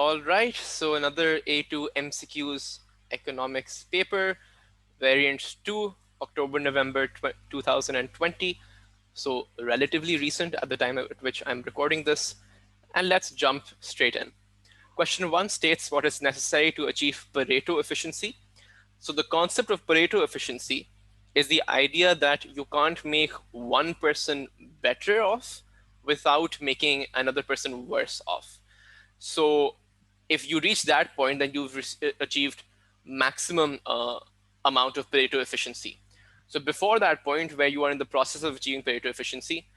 All right, so another A2 MCQs economics paper, variant 2, October, November 2020. So relatively recent at the time at which I'm recording this. And let's jump straight in. Question 1 states what is necessary to achieve Pareto efficiency. So the concept of Pareto efficiency is the idea that you can't make one person better off without making another person worse off. So if you reach that point, then you've achieved maximum amount of Pareto efficiency. So before that point where you are in the process of achieving Pareto efficiency,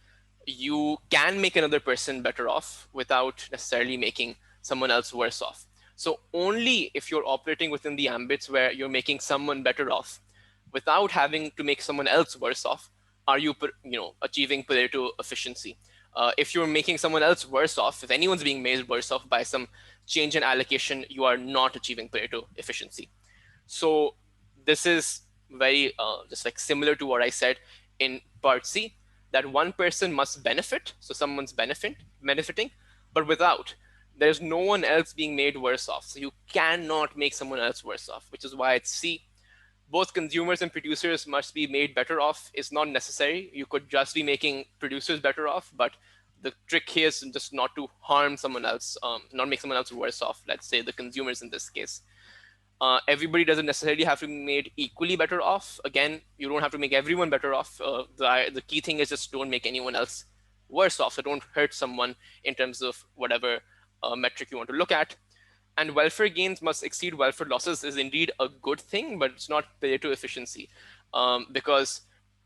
you can make another person better off without necessarily making someone else worse off. So only if you're operating within the ambits where you're making someone better off without having to make someone else worse off are you achieving Pareto efficiency. If you're making someone else worse off, if anyone's being made worse off by some change in allocation, you are not achieving Pareto efficiency. So this is very just like similar to what I said in part C, that one person must benefit, so someone's benefiting, but without, there's no one else being made worse off. So you cannot make someone else worse off, which is why it's C. Both consumers and producers must be made better off is not necessary. You could just be making producers better off, but the trick here is just not to harm someone else, not make someone else worse off, let's say the consumers in this case. Everybody doesn't necessarily have to be made equally better off. Again, you don't have to make everyone better off. The key thing is just don't make anyone else worse off. So don't hurt someone in terms of whatever metric you want to look at. And welfare gains must exceed welfare losses is indeed a good thing, but it's not Pareto efficiency. Because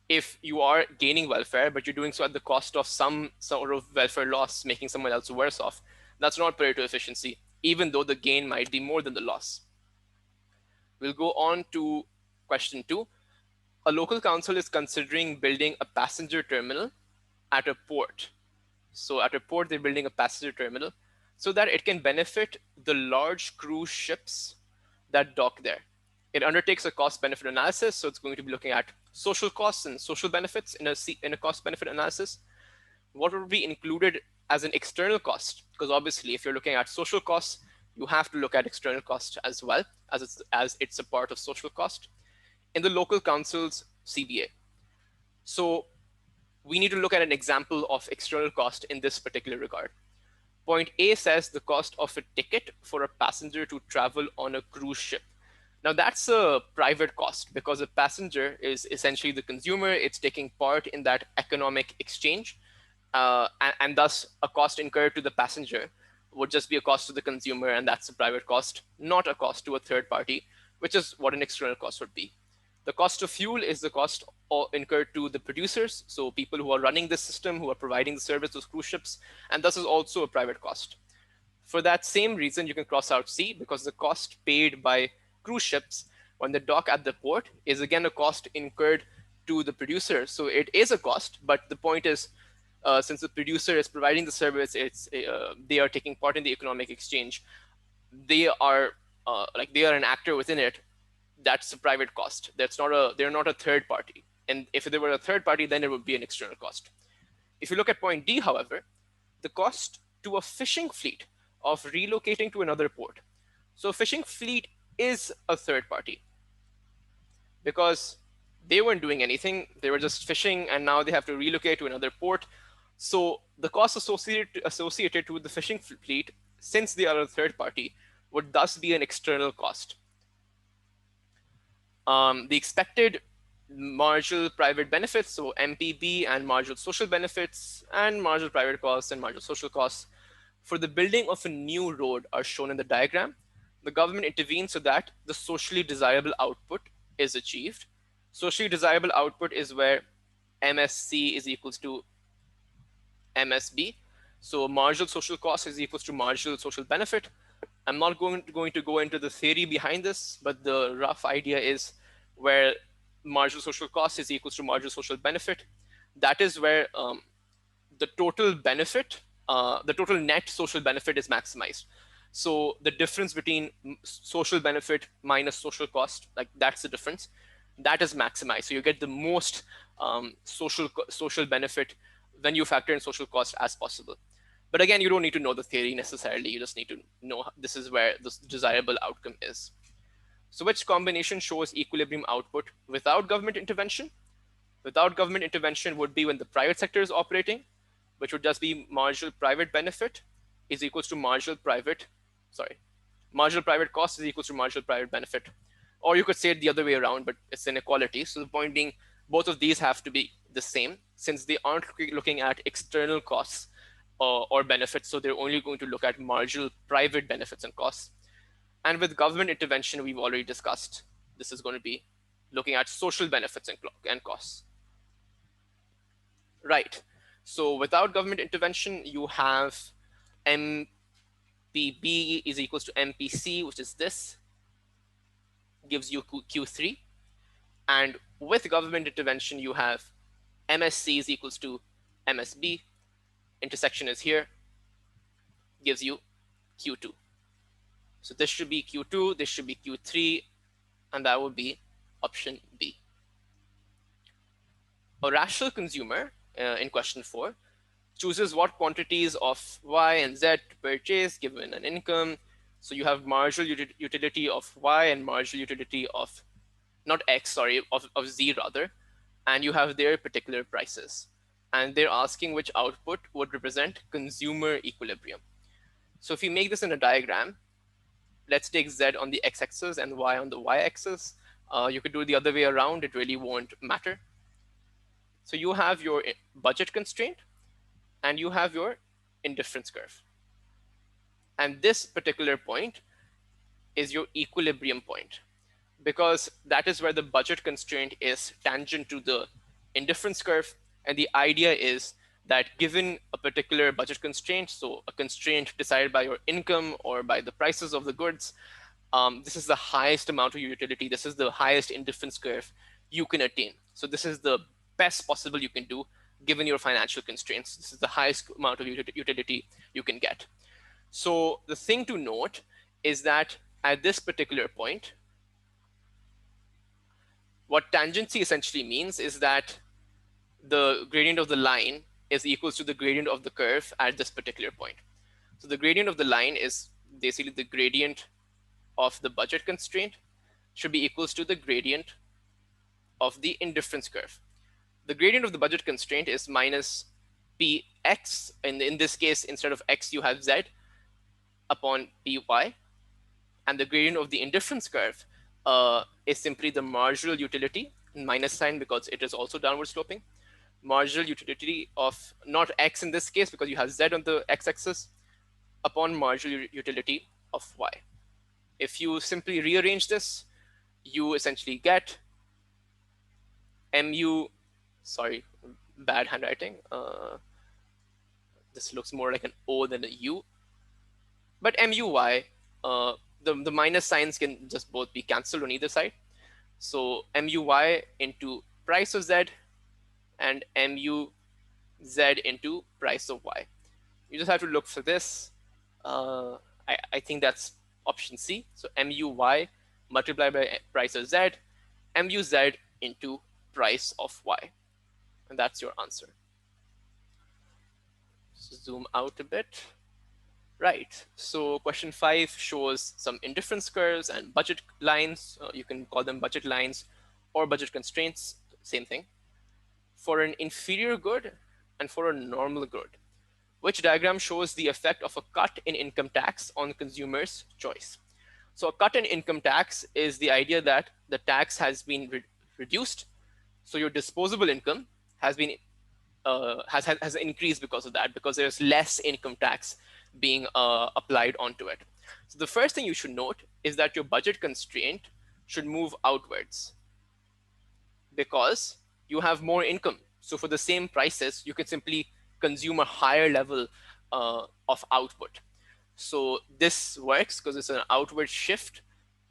if you are gaining welfare, but you're doing so at the cost of some sort of welfare loss, making someone else worse off, that's not Pareto efficiency, even though the gain might be more than the loss. We'll go on to question 2. A local council is considering building a passenger terminal at a port. So at a port, they're building a passenger terminal so that it can benefit the large cruise ships that dock there. It undertakes a cost-benefit analysis, so it's going to be looking at social costs and social benefits in a cost-benefit analysis. What would be included as an external cost? Because obviously, if you're looking at social costs, you have to look at external cost as well, as it's a part of social cost in the local council's CBA. So we need to look at an example of external cost in this particular regard. Point A says the cost of a ticket for a passenger to travel on a cruise ship. Now that's a private cost because a passenger is essentially the consumer. It's taking part in that economic exchange, and thus a cost incurred to the passenger would just be a cost to the consumer, and that's a private cost, not a cost to a third party, which is what an external cost would be. The cost of fuel is the cost incurred to the producers, so people who are running this system, who are providing the service to cruise ships, and thus is also a private cost. For that same reason, you can cross out C, because the cost paid by cruise ships when they dock at the port is again a cost incurred to the producer. So it is a cost, but the point is, since the producer is providing the service, they are taking part in the economic exchange. They are they are an actor within it. That's a private cost. They're not a third party. And if they were a third party, then it would be an external cost. If you look at point D, however, the cost to a fishing fleet of relocating to another port. So a fishing fleet is a third party because they weren't doing anything. They were just fishing, and now they have to relocate to another port. So the cost associated with the fishing fleet, since they are a third party, would thus be an external cost. The expected marginal private benefits, so MPB, and marginal social benefits, and marginal private costs and marginal social costs for the building of a new road are shown in the diagram. The government intervenes so that the socially desirable output is achieved. Socially desirable output is where MSC is equals to MSB. So marginal social cost is equals to marginal social benefit. I'm not going to go into the theory behind this, but the rough idea is where marginal social cost is equals to marginal social benefit. That is where the total benefit, the total net social benefit is maximized. So the difference between social benefit minus social cost, like that's the difference, that is maximized. So you get the most social benefit when you factor in social cost as possible. But again, you don't need to know the theory necessarily. You just need to know this is where the desirable outcome is. So which combination shows equilibrium output without government intervention? Without government intervention would be when the private sector is operating, which would just be marginal private benefit is equals to marginal private cost is equals to marginal private benefit. Or you could say it the other way around, but it's inequality. So the point being, both of these have to be the same since they aren't looking at external costs or benefits. So they're only going to look at marginal private benefits and costs. And with government intervention, we've already discussed, this is going to be looking at social benefits and costs. Right. So without government intervention, you have MPB is equals to MPC, which is this, gives you Q3. And with government intervention, you have MSC is equals to MSB. Intersection is here, gives you Q2. So this should be Q2, this should be Q3, and that would be option B. A rational consumer in question 4 chooses what quantities of Y and Z to purchase given an income. So you have marginal utility of Y and marginal utility of, not X, sorry, of Z rather, and you have their particular prices. And they're asking which output would represent consumer equilibrium. So if you make this in a diagram, let's take Z on the X-axis and Y on the Y-axis. You could do it the other way around, it really won't matter. So you have your budget constraint and you have your indifference curve. And this particular point is your equilibrium point, because that is where the budget constraint is tangent to the indifference curve. And the idea is that given a particular budget constraint, so a constraint decided by your income or by the prices of the goods, this is the highest amount of utility. This is the highest indifference curve you can attain. So this is the best possible you can do given your financial constraints. This is the highest amount of utility you can get. So the thing to note is that at this particular point, what tangency essentially means is that the gradient of the line is equals to the gradient of the curve at this particular point. So the gradient of the line is basically the gradient of the budget constraint should be equals to the gradient of the indifference curve. The gradient of the budget constraint is minus px, and in this case, instead of x, you have z upon py. And the gradient of the indifference curve is simply the marginal utility, minus sign because it is also downward sloping. Marginal utility of not x in this case because you have z on the x-axis upon marginal utility of y. If you simply rearrange this, you essentially get mu, sorry, bad handwriting. This looks more like an O than a U. But MUY, the minus signs can just both be cancelled on either side. So MUY into price of Z and MUZ into price of Y. You just have to look for this. I think that's option C. So MUY multiplied by price of Z, MUZ into price of Y. And that's your answer. So zoom out a bit. Right, so question 5 shows some indifference curves and budget lines. You can call them budget lines or budget constraints, same thing. For an inferior good and for a normal good, which diagram shows the effect of a cut in income tax on consumers' choice? So a cut in income tax is the idea that the tax has been reduced, so your disposable income has been has increased because of that, because there's less income tax being applied onto it. So the first thing you should note is that your budget constraint should move outwards because you have more income. So for the same prices, you can simply consume a higher level of output. So this works because it's an outward shift,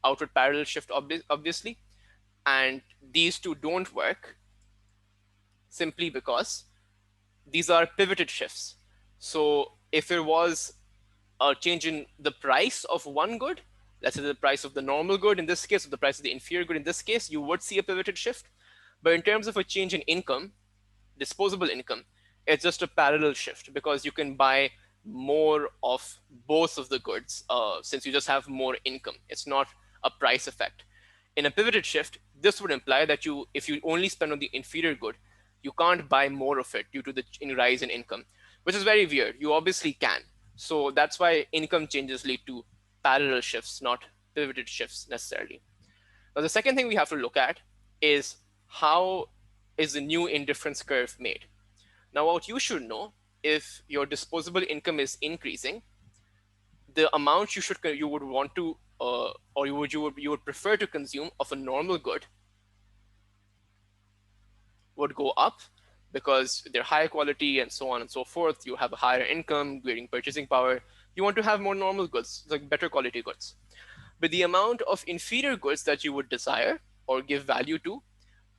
outward parallel shift, obviously. And these two don't work simply because these are pivoted shifts. So if there was a change in the price of one good, let's say the price of the normal good in this case, or the price of the inferior good in this case, you would see a pivoted shift. But in terms of a change in income, disposable income, it's just a parallel shift because you can buy more of both of the goods, since you just have more income. It's not a price effect. In a pivoted shift, this would imply that if you only spend on the inferior good, you can't buy more of it due to the rise in income, which is very weird. You obviously can. So that's why income changes lead to parallel shifts, not pivoted shifts necessarily. Now, the second thing we have to look at is how is the new indifference curve made. Now, what you should know, if your disposable income is increasing, the amount you would want to or you would prefer to consume of a normal good would go up because they're higher quality and so on and so forth. You have a higher income, greater purchasing power. You want to have more normal goods, like better quality goods. But the amount of inferior goods that you would desire or give value to,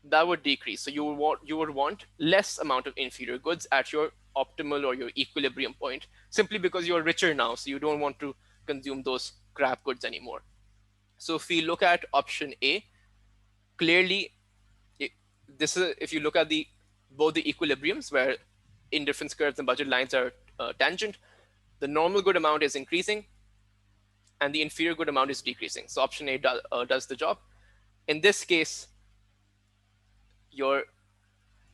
that would decrease. So you would want less amount of inferior goods at your optimal or your equilibrium point, simply because you're richer now, so you don't want to consume those crap goods anymore. So if we look at option A, clearly, this is if you look at the both the equilibriums where indifference curves and budget lines are tangent, the normal good amount is increasing and the inferior good amount is decreasing. So option A does the job. In this case, your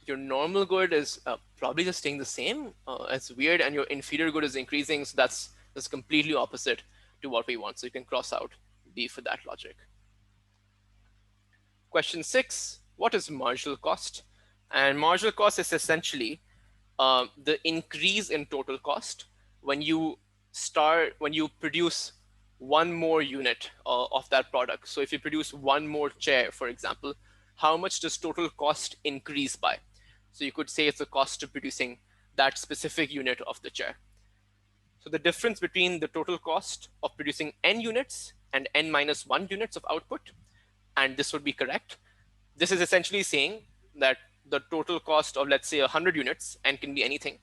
normal good is probably just staying the same. It's weird, and your inferior good is increasing. So that's completely opposite to what we want. So you can cross out B for that logic. Question 6: what is marginal cost? And marginal cost is essentially the increase in total cost when you produce one more unit of that product. So if you produce one more chair, for example, how much does total cost increase by? So you could say it's the cost of producing that specific unit of the chair. So the difference between the total cost of producing n units and n minus 1 units of output, and this would be correct. This is essentially saying that the total cost of, let's say, 100 units, and can be anything,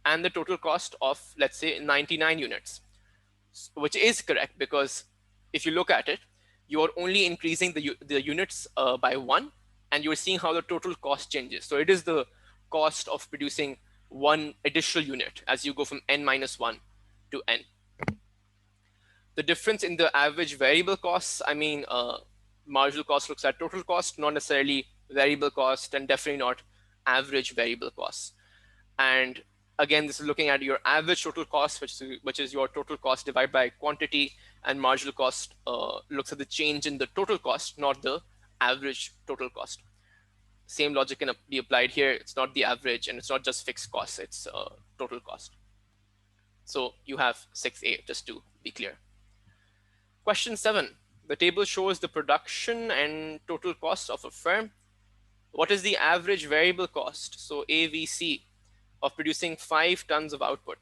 and the total cost of, let's say, 99 units, which is correct because if you look at it, you are only increasing the units by 1, and you're seeing how the total cost changes. So it is the cost of producing one additional unit as you go from n minus 1 to n. The difference in the average variable costs, I mean, marginal cost looks at total cost, not necessarily variable cost, and definitely not average variable costs. And again, this is looking at your average total cost, which is your total cost divided by quantity, and marginal cost looks at the change in the total cost, not the average total cost. Same logic can be applied here. It's not the average, and it's not just fixed costs, it's total cost. So you have 6A, just to be clear. Question 7. The table shows the production and total cost of a firm. What is the average variable cost, so AVC, of producing 5 tons of output?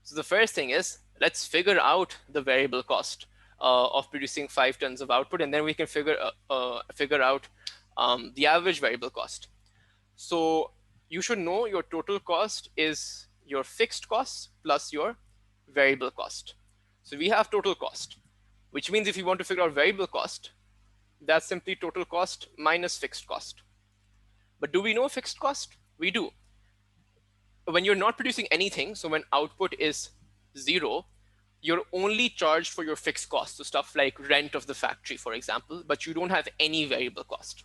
So the first thing is, let's figure out the variable cost of producing 5 tons of output, and then we can figure out the average variable cost. So you should know your total cost is your fixed cost plus your variable cost. So we have total cost, which means if you want to figure out variable cost, that's simply total cost minus fixed cost. But do we know fixed cost? We do. When you're not producing anything, so when output is 0, you're only charged for your fixed cost, so stuff like rent of the factory, for example, but you don't have any variable cost.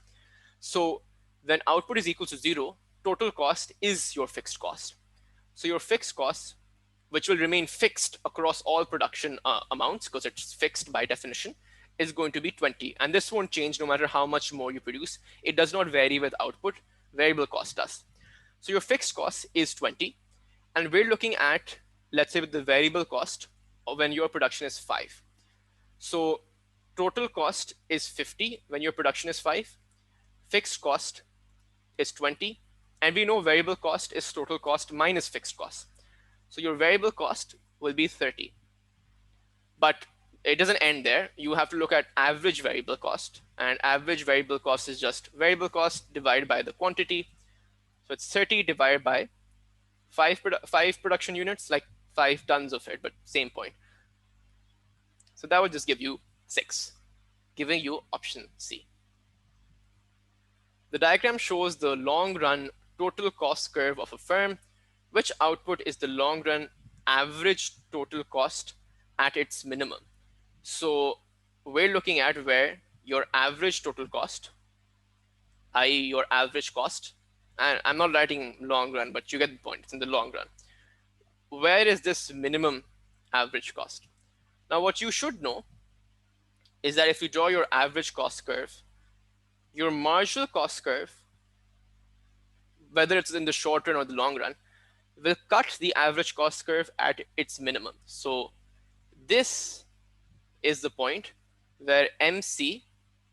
So when output is equal to 0, total cost is your fixed cost. So your fixed cost, which will remain fixed across all production amounts because it's fixed by definition, is going to be 20. And this won't change no matter how much more you produce. It does not vary with output. Variable cost does. So your fixed cost is 20. And we're looking at, let's say, with the variable cost when your production is 5. So total cost is 50 when your production is 5. Fixed cost is 20. And we know variable cost is total cost minus fixed cost. So your variable cost will be 30. But it doesn't end there. You have to look at average variable cost. And average variable cost is just variable cost divided by the quantity. So it's 30 divided by 5 production units, like 5 tons of it, but same point. So that would just give you 6, giving you option C. The diagram shows the long run total cost curve of a firm. Which output is the long run average total cost at its minimum. So we're looking at where your average total cost, i.e. your average cost, and I'm not writing long run, but you get the point, it's in the long run. Where is this minimum average cost? Now, what you should know is that if you draw your average cost curve, your marginal cost curve, whether it's in the short run or the long run, will cut the average cost curve at its minimum. So this is the point where MC,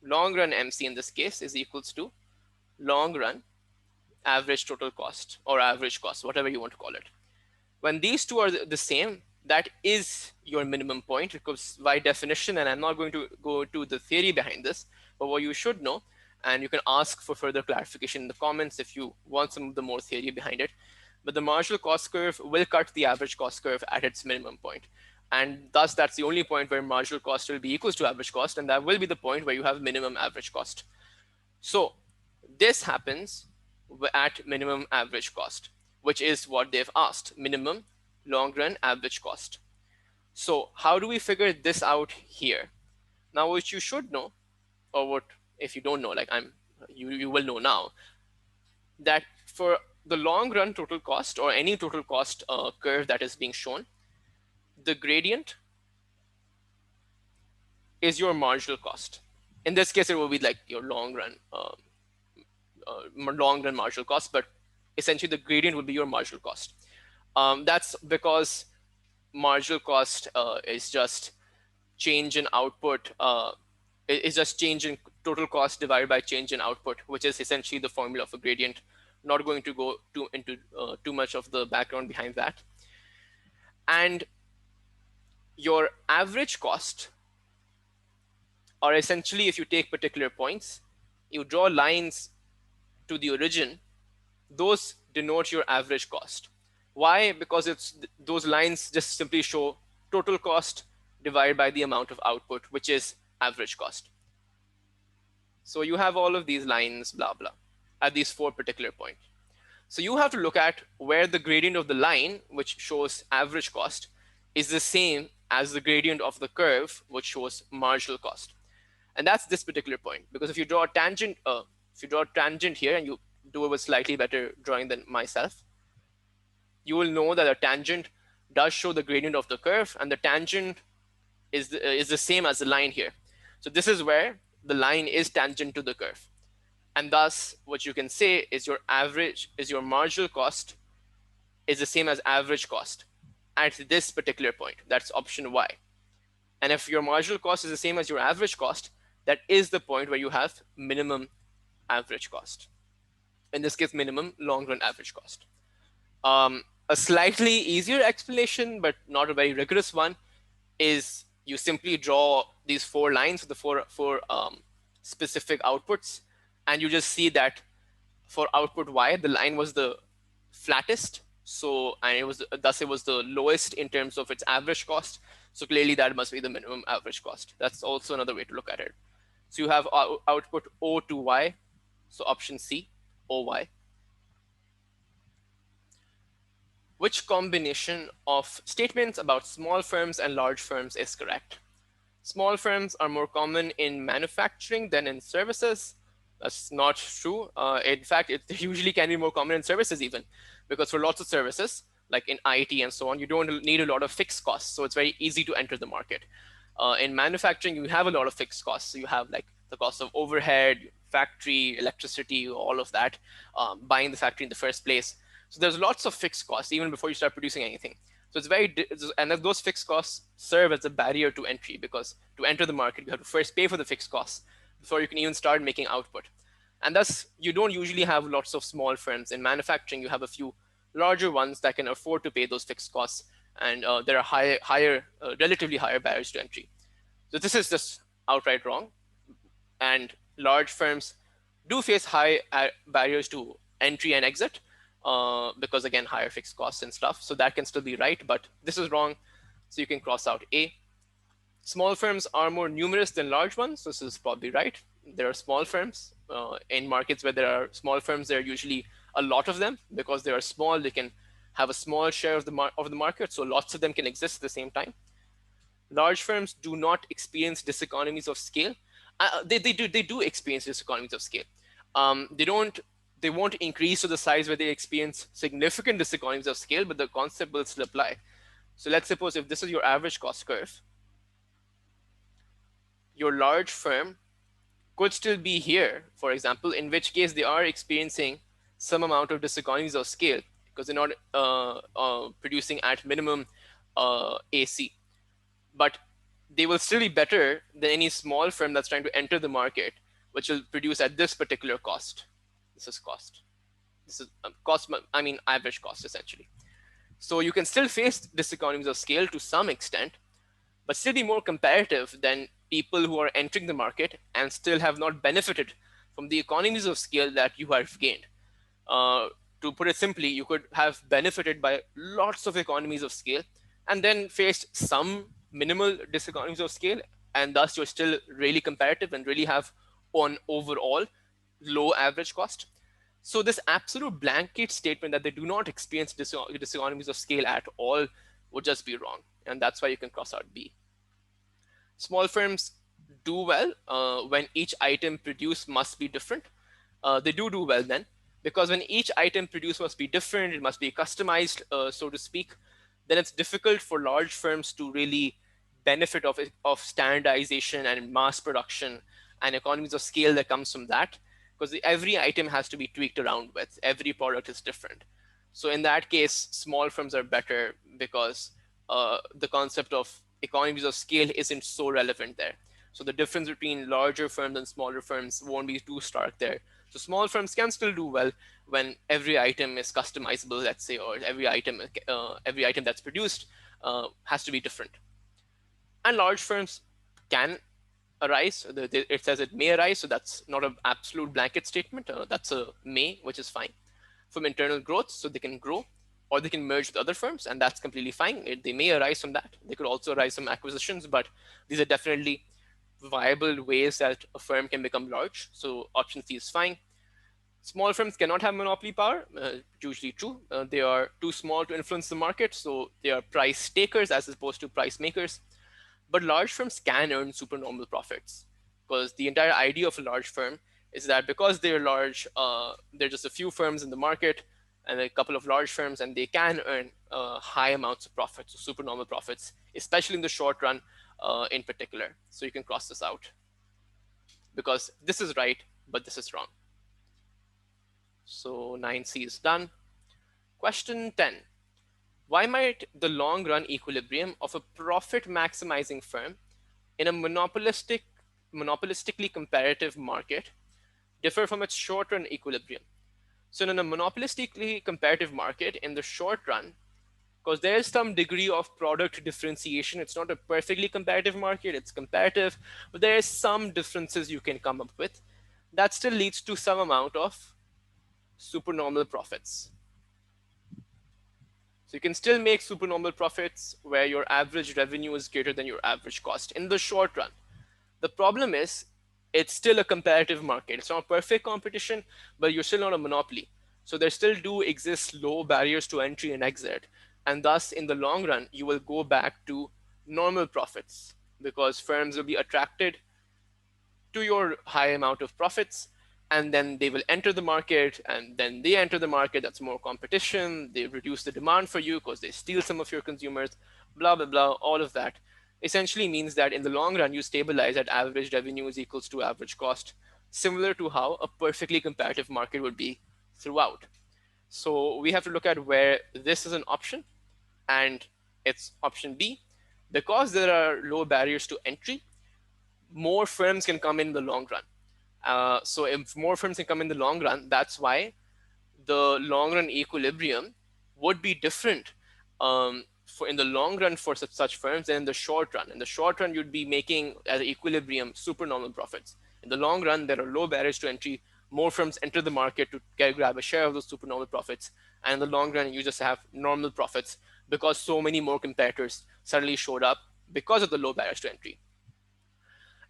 long run MC in this case, is equals to long run average total cost or average cost, whatever you want to call it. When these two are the same, that is your minimum point, because by definition, and I'm not going to go to the theory behind this, but what you should know, and you can ask for further clarification in the comments if you want some of the more theory behind it, but the marginal cost curve will cut the average cost curve at its minimum point. And thus, that's the only point where marginal cost will be equals to average cost, and that will be the point where you have minimum average cost. So this happens at minimum average cost, which is what they've asked, minimum long run average cost. So how do we figure this out here? Now, what you should know, or what if you don't know, like you will know now, that for the long run total cost or any total cost curve that is being shown, the gradient is your marginal cost. In this case, it will be like your long run marginal cost, but essentially the gradient will be your marginal cost. That's because marginal cost is just change in output, is just change in total cost divided by change in output, which is essentially the formula of a gradient. Not going to go into too much of the background behind that. And your average cost, or essentially if you take particular points, you draw lines to the origin, those denote your average cost. Why? Because those lines just simply show total cost divided by the amount of output, which is average cost. So you have all of these lines, blah, blah, at these 4 particular points. So you have to look at where the gradient of the line, which shows average cost, is the same as the gradient of the curve, which shows marginal cost. And that's this particular point, because if you draw a tangent, here and you do it with slightly better drawing than myself, you will know that a tangent does show the gradient of the curve, and the tangent is the same as the line here. So this is where the line is tangent to the curve. And thus, what you can say is your marginal cost is the same as average cost at this particular point. That's option Y. And if your marginal cost is the same as your average cost, that is the point where you have minimum average cost. In this case, minimum long run average cost. A slightly easier explanation, but not a very rigorous one, is you simply draw these 4 lines, the four specific outputs, and you just see that for output Y, the line was the flattest. So, and it was the lowest in terms of its average cost. So clearly that must be the minimum average cost. That's also another way to look at it. So you have output O to Y. So option C, OY. Which combination of statements about small firms and large firms is correct? Small firms are more common in manufacturing than in services. That's not true. In fact, it usually can be more common in services even, because for lots of services, like in IT and so on, you don't need a lot of fixed costs. So it's very easy to enter the market. In manufacturing, you have a lot of fixed costs. So you have like the cost of overhead, factory, electricity, all of that, buying the factory in the first place. So there's lots of fixed costs even before you start producing anything. So it's and those fixed costs serve as a barrier to entry, because to enter the market, you have to first pay for the fixed costs before you can even start making output. And thus, you don't usually have lots of small firms. In manufacturing, you have a few larger ones that can afford to pay those fixed costs, and there are relatively higher barriers to entry. So this is just outright wrong. And large firms do face high barriers to entry and exit, because again, higher fixed costs and stuff. So that can still be right, but this is wrong. So you can cross out A. Small firms are more numerous than large ones. So this is probably right. There are small firms in markets where there are small firms. There are usually a lot of them because they are small. They can have a small share of the market, so lots of them can exist at the same time. Large firms do not experience diseconomies of scale. They do experience diseconomies of scale. They won't increase to the size where they experience significant diseconomies of scale, but the concept will still apply. So let's suppose if this is your average cost curve, your large firm could still be here, for example, in which case they are experiencing some amount of diseconomies of scale because they're not producing at minimum AC. But they will still be better than any small firm that's trying to enter the market, which will produce at this particular cost. This is cost. This is cost, I mean, average cost essentially. So you can still face diseconomies of scale to some extent, but still be more competitive than people who are entering the market and still have not benefited from the economies of scale that you have gained. Uh, to put it simply, you could have benefited by lots of economies of scale and then faced some minimal diseconomies of scale, and thus you're still really competitive and really have on overall low average cost. So this absolute blanket statement that they do not experience diseconomies of scale at all would just be wrong, and that's why you can cross out B. Small firms do well when each item produced must be different. They do well then, because when each item produced must be different, it must be customized, so to speak, then it's difficult for large firms to really benefit of standardization and mass production and economies of scale that comes from that, because every item has to be tweaked around with. Every product is different. So in that case, small firms are better because the concept of economies of scale isn't so relevant there. So the difference between larger firms and smaller firms won't be too stark there. So small firms can still do well when every item is customizable, let's say, or every item that's produced has to be different. And large firms can arise. It says it may arise, so that's not an absolute blanket statement. That's a may, which is fine, from internal growth, so they can grow, or they can merge with other firms, and that's completely fine. They may arise from that. They could also arise from acquisitions, but these are definitely viable ways that a firm can become large. So option C is fine. Small firms cannot have monopoly power, usually true. They are too small to influence the market, so they are price takers as opposed to price makers. But large firms can earn supernormal profits, because the entire idea of a large firm is that because they're large, there are just a few firms in the market and a couple of large firms, and they can earn high amounts of profits, so supernormal profits, especially in the short run in particular. So you can cross this out, because this is right, but this is wrong. So 9C is done. Question 10. Why might the long run equilibrium of a profit maximizing firm in a monopolistically comparative market differ from its short run equilibrium? So in a monopolistically comparative market, in the short run, because there is some degree of product differentiation, it's not a perfectly comparative market, it's comparative, but there is some differences you can come up with. That still leads to some amount of supernormal profits. So you can still make supernormal profits where your average revenue is greater than your average cost in the short run. The problem is it's still a comparative market. It's not perfect competition, but you're still not a monopoly. So there still do exist low barriers to entry and exit. And thus, in the long run, you will go back to normal profits because firms will be attracted to your high amount of profits, and then they will enter the market, and then they enter the market, that's more competition, they reduce the demand for you because they steal some of your consumers, blah blah blah. All of that essentially means that in the long run you stabilize at average revenue is equals to average cost, similar to how a perfectly comparative market would be throughout. So we have to look at where this is an option, and it's option B. Because there are low barriers to entry, more firms can come in the long run. So if more firms can come in the long run, that's why the long run equilibrium would be different for in the long run for such firms than in the short run. In the short run, you'd be making at equilibrium supernormal profits. In the long run, there are low barriers to entry. More firms enter the market to grab a share of those supernormal profits. And in the long run, you just have normal profits because so many more competitors suddenly showed up because of the low barriers to entry.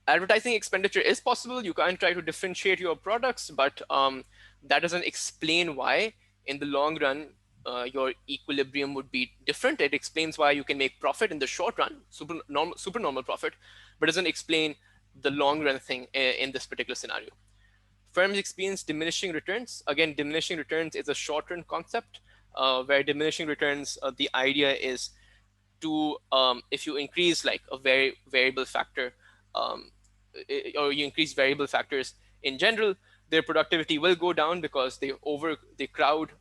Advertising expenditure is possible. You can try to differentiate your products, but that doesn't explain why in the long run your equilibrium would be different. It explains why you can make profit in the short run, super normal profit, but doesn't explain the long run thing in this particular scenario. Firms experience diminishing returns. Again, diminishing returns is a short run concept where diminishing returns, the idea is to if you increase like a very variable factor, um, or you increase variable factors in general, their productivity will go down because they crowd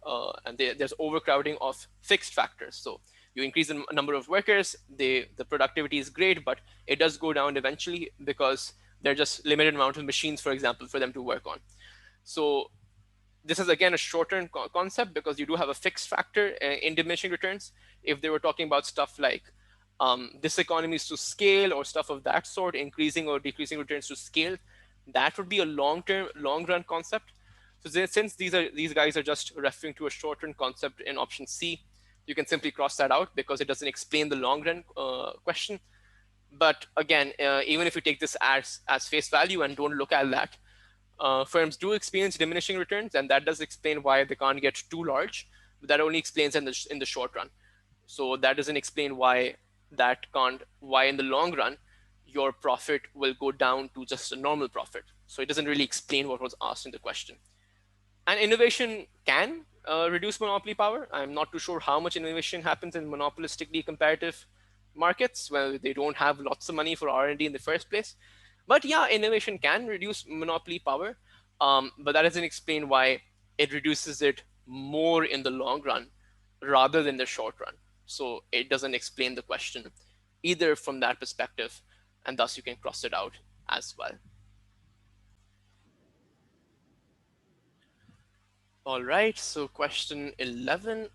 and there's overcrowding of fixed factors. So you increase the number of workers, the productivity is great, but it does go down eventually because there are just limited amount of machines, for example, for them to work on. So this is again a short-term concept because you do have a fixed factor in diminishing returns. If they were talking about stuff like diseconomies to scale or stuff of that sort, increasing or decreasing returns to scale, that would be a long run concept. So since these guys are just referring to a short-term concept in option C, you can simply cross that out because it doesn't explain the long run question. But again, even if you take this as face value and don't look at that, firms do experience diminishing returns, and that does explain why they can't get too large. But that only explains in the short run. So that doesn't explain why in the long run your profit will go down to just a normal profit. So it doesn't really explain what was asked in the question. And innovation can reduce monopoly power. I'm not too sure how much innovation happens in monopolistically comparative markets where they don't have lots of money for R&D in the first place. But yeah, innovation can reduce monopoly power, but that doesn't explain why it reduces it more in the long run rather than the short run. So it doesn't explain the question either from that perspective, and thus you can cross it out as well. All right, so question 11.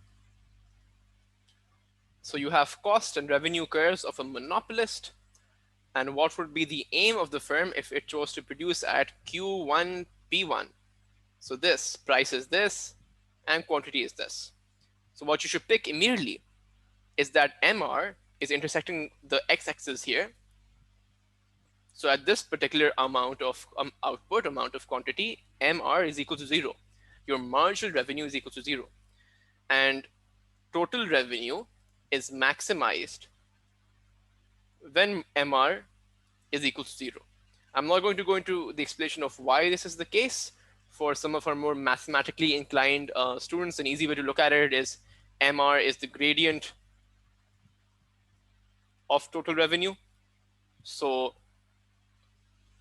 So you have cost and revenue curves of a monopolist, and what would be the aim of the firm if it chose to produce at Q1 P1. So this price is this and quantity is this. So what you should pick immediately is that MR is intersecting the x-axis here. So at this particular amount of output, amount of quantity, MR is equal to 0. Your marginal revenue is equal to 0. And total revenue is maximized when MR is equal to 0. I'm not going to go into the explanation of why this is the case. For some of our more mathematically inclined students, an easy way to look at it is MR is the gradient of total revenue. So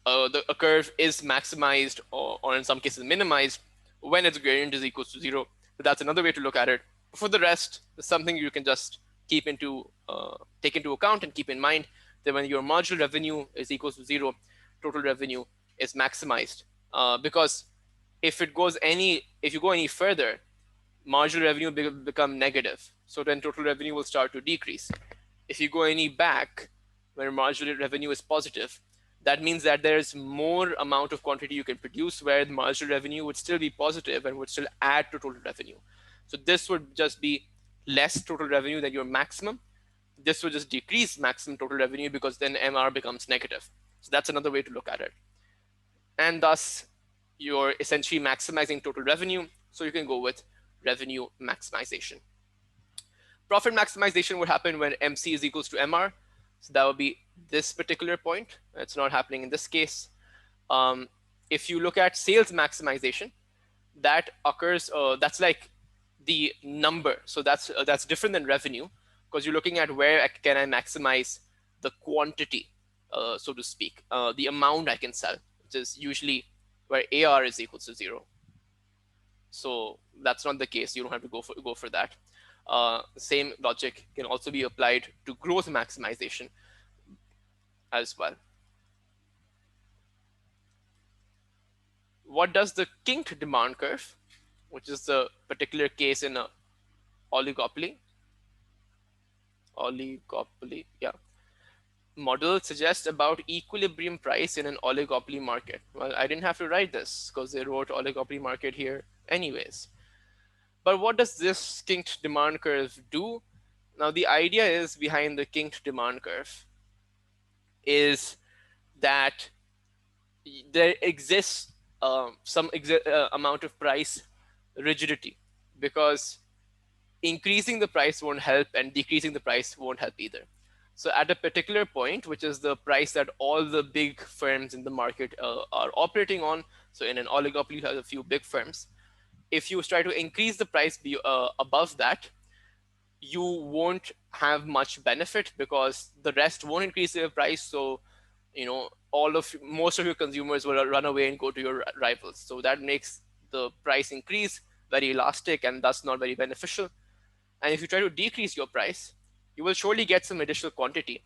a curve is maximized or in some cases minimized when its gradient is equal to 0. So that's another way to look at it. For the rest, it's something you can just take into account and keep in mind that when your marginal revenue is equal to 0, total revenue is maximized. Because if you go any further, marginal revenue become negative. So then total revenue will start to decrease. If you go any back, where marginal revenue is positive, that means that there's more amount of quantity you can produce where the marginal revenue would still be positive and would still add to total revenue. So this would just be less total revenue than your maximum. This would just decrease maximum total revenue because then MR becomes negative. So that's another way to look at it. And thus, you're essentially maximizing total revenue. So you can go with revenue maximization. Profit maximization would happen when MC is equals to MR. So that would be this particular point. It's not happening in this case. If you look at sales maximization, that occurs, that's like the number. So that's different than revenue because you're looking at where can I maximize the quantity, so to speak, the amount I can sell, which is usually where AR is equal to 0. So that's not the case. You don't have to go for that. Same logic can also be applied to growth maximization as well. What does the kinked demand curve, which is the particular case in a oligopoly, yeah, model suggest about equilibrium price in an oligopoly market? Well, I didn't have to write this because they wrote oligopoly market here anyways. But what does this kinked demand curve do? Now, the idea is behind the kinked demand curve is that there exists some amount of price rigidity because increasing the price won't help and decreasing the price won't help either. So at a particular point, which is the price that all the big firms in the market are operating on, so in an oligopoly, you have a few big firms. If you try to increase the price above that, you won't have much benefit because the rest won't increase their price. So, most of your consumers will run away and go to your rivals. So that makes the price increase very elastic and thus not very beneficial. And if you try to decrease your price, you will surely get some additional quantity,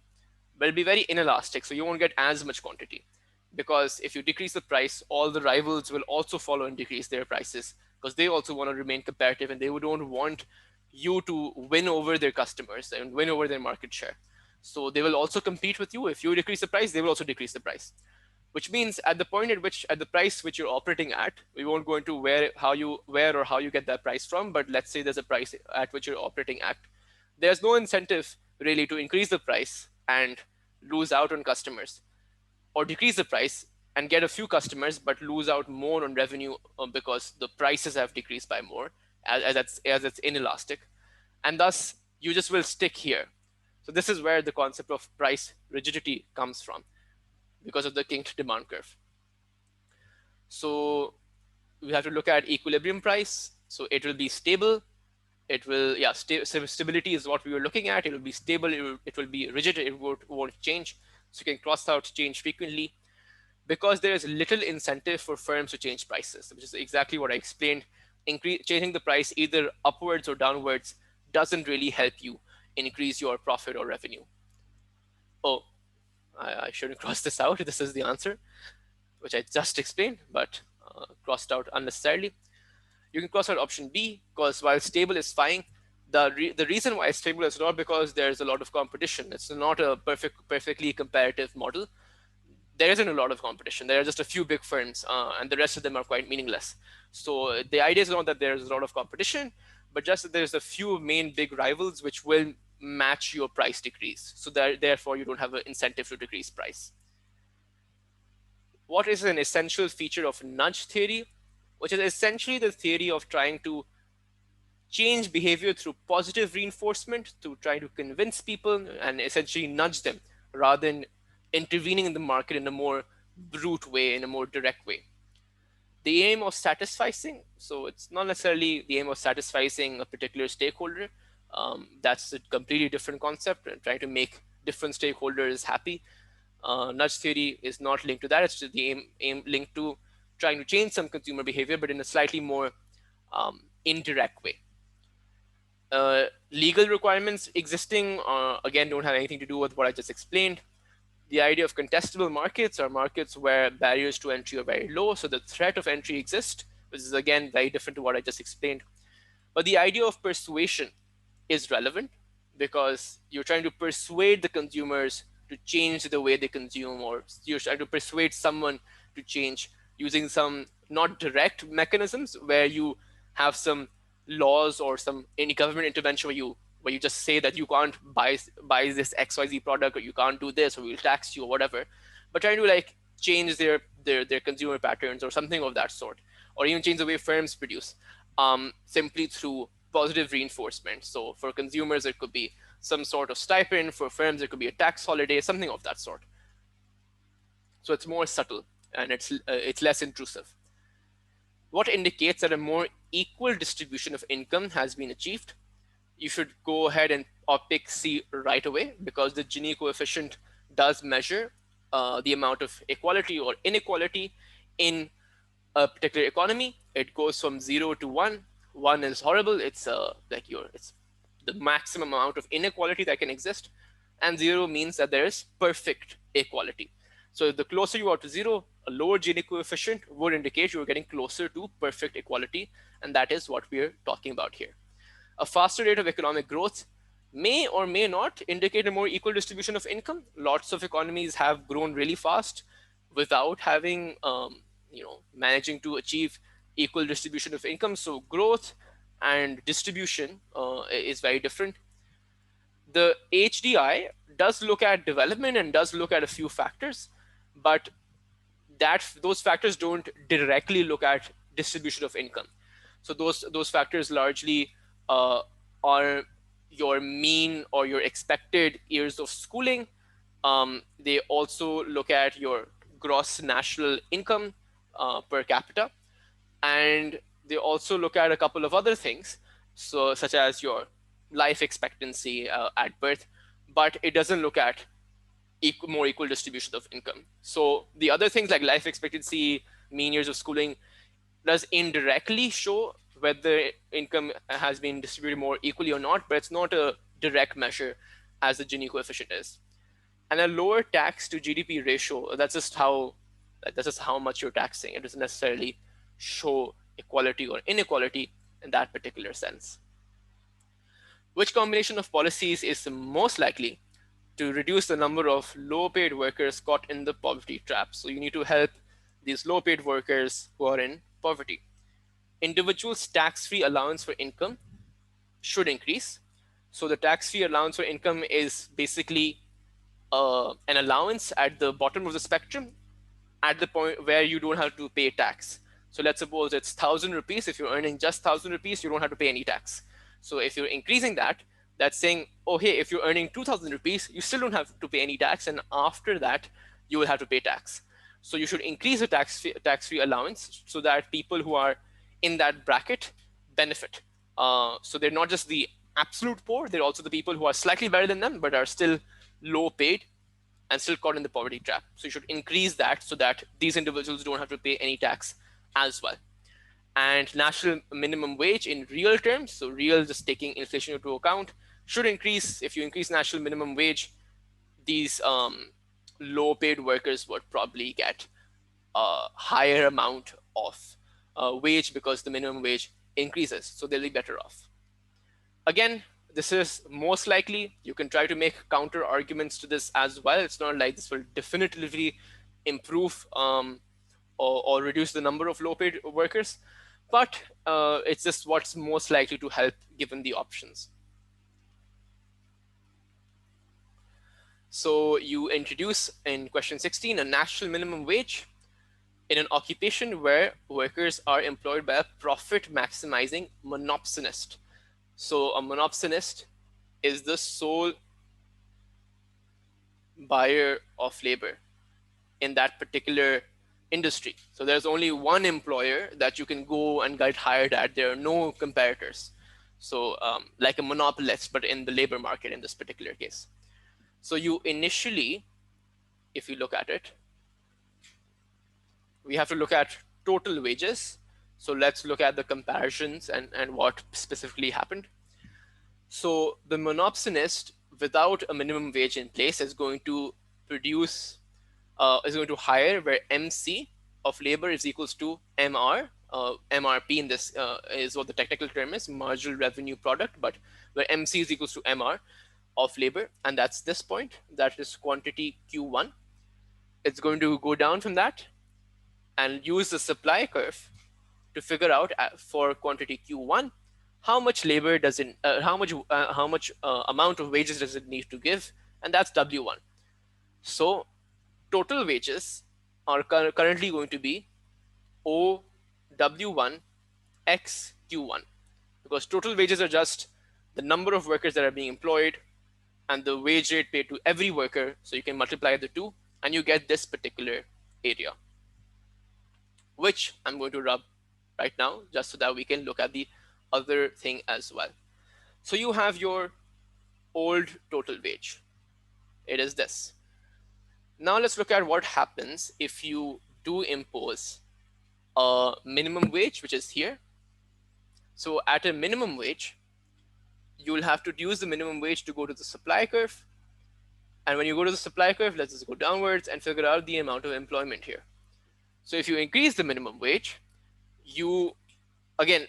but it'll be very inelastic. So you won't get as much quantity because if you decrease the price, all the rivals will also follow and decrease their prices because they also want to remain competitive and they don't want you to win over their customers and win over their market share. So they will also compete with you. If you decrease the price, they will also decrease the price, which means at the price which you're operating at, we won't go into where or how you get that price from, but let's say there's a price at which you're operating at. There's no incentive really to increase the price and lose out on customers, or decrease the price and get a few customers but lose out more on revenue because the prices have decreased by more, as it's inelastic, and thus you just will stick here. So this is where the concept of price rigidity comes from, because of the kinked demand curve. So we have to look at equilibrium price. So it will be stable. It will, stability is what we were looking at. It will be stable. It will be rigid. It won't change. So you can cross out change frequently, because there is little incentive for firms to change prices, which is exactly what I explained. Changing the price either upwards or downwards doesn't really help you increase your profit or revenue. Oh, I shouldn't cross this out. This is the answer, which I just explained, but crossed out unnecessarily. You can cross out option B, because while stable is fine, the reason why it's stable is not because there's a lot of competition. It's not a perfectly comparative model. There isn't a lot of competition. There are just a few big firms, and the rest of them are quite meaningless. So the idea is not that there's a lot of competition, but just that there's a few main big rivals which will match your price decrease. So therefore, you don't have an incentive to decrease price. What is an essential feature of nudge theory? Which is essentially the theory of trying to change behavior through positive reinforcement, to try to convince people and essentially nudge them rather than intervening in the market in a more brute way, in a more direct way. The aim of satisficing, so it's not necessarily the aim of satisficing a particular stakeholder. That's a completely different concept, trying to make different stakeholders happy. Nudge theory is not linked to that. It's just the aim linked to trying to change some consumer behavior, but in a slightly more indirect way. Legal requirements existing, again, don't have anything to do with what I just explained. The idea of contestable markets are markets where barriers to entry are very low, so the threat of entry exists, which is again very different to what I just explained. But the idea of persuasion is relevant, because you're trying to persuade the consumers to change the way they consume, or you're trying to persuade someone to change using some not direct mechanisms where you have some laws or some any government intervention where you just say that you can't buy this XYZ product, or you can't do this, or we'll tax you or whatever, but trying to like change their consumer patterns or something of that sort, or even change the way firms produce, simply through positive reinforcement. So for consumers, it could be some sort of stipend. For firms, it could be a tax holiday, something of that sort. So it's more subtle and it's less intrusive. What indicates that a more equal distribution of income has been achieved? You should go ahead and pick C right away, because the Gini coefficient does measure the amount of equality or inequality in a particular economy. It goes from 0 to 1. 1 is horrible. It's it's the maximum amount of inequality that can exist, and 0 means that there is perfect equality. So the closer you are to 0, a lower Gini coefficient would indicate you are getting closer to perfect equality, and that is what we are talking about here. A faster rate of economic growth may or may not indicate a more equal distribution of income. Lots of economies have grown really fast without having, managing to achieve equal distribution of income. So growth and distribution is very different. The HDI does look at development and does look at a few factors, but those factors don't directly look at distribution of income. So those factors largely are your mean or your expected years of schooling. They also look at your gross national income per capita, and they also look at a couple of other things, so such as your life expectancy at birth, but it doesn't look at more equal distribution of income. So the other things like life expectancy, mean years of schooling, does indirectly show whether income has been distributed more equally or not, but it's not a direct measure as the Gini coefficient is. And a lower tax to GDP ratio, that's just how much you're taxing. It doesn't necessarily show equality or inequality in that particular sense. Which combination of policies is most likely to reduce the number of low paid workers caught in the poverty trap? So you need to help these low paid workers who are in poverty. Individuals' tax free allowance for income should increase. So the tax free allowance for income is basically an allowance at the bottom of the spectrum at the point where you don't have to pay tax. So let's suppose it's 1,000 rupees. If you're earning just 1,000 rupees, you don't have to pay any tax. So if you're increasing that, that's saying, oh, hey, if you're earning 2,000 rupees, you still don't have to pay any tax. And after that, you will have to pay tax. So you should increase the tax-free allowance so that people who are in that bracket benefit. So they're not just the absolute poor, they're also the people who are slightly better than them, but are still low paid and still caught in the poverty trap. So you should increase that so that these individuals don't have to pay any tax as well. And national minimum wage in real terms, so real just taking inflation into account, should increase. If you increase national minimum wage, these low paid workers would probably get a higher amount of wage because the minimum wage increases, so they'll be better off. Again, this is most likely. You can try to make counter arguments to this as well. It's not like this will definitively improve or reduce the number of low paid workers, but it's just what's most likely to help given the options. So you introduce in question 16 a national minimum wage in an occupation where workers are employed by a profit maximizing monopsonist. So a monopsonist is the sole buyer of labor in that particular industry. So there's only one employer that you can go and get hired at. There are no comparators. So like a monopolist, but in the labor market in this particular case. So you initially, if you look at it, we have to look at total wages. So let's look at the comparisons and what specifically happened. So the monopsonist, without a minimum wage in place, is going to produce, is going to hire where MC of labor is equals to MR. MRP in this is what the technical term is, marginal revenue product, but where MC is equals to MR of labor, and that's this point, that is quantity Q1. It's going to go down from that and use the supply curve to figure out for quantity Q1 how much labor does it, how much amount of wages does it need to give, and that's W1. So total wages are currently going to be OW1 x Q1, because total wages are just the number of workers that are being employed and the wage rate paid to every worker. So you can multiply the two and you get this particular area, which I'm going to rub right now just so that we can look at the other thing as well. So you have your old total wage. It is this. Now let's look at what happens if you do impose a minimum wage, which is here. So at a minimum wage, you will have to use the minimum wage to go to the supply curve. And when you go to the supply curve, let's just go downwards and figure out the amount of employment here. So if you increase the minimum wage, you, again,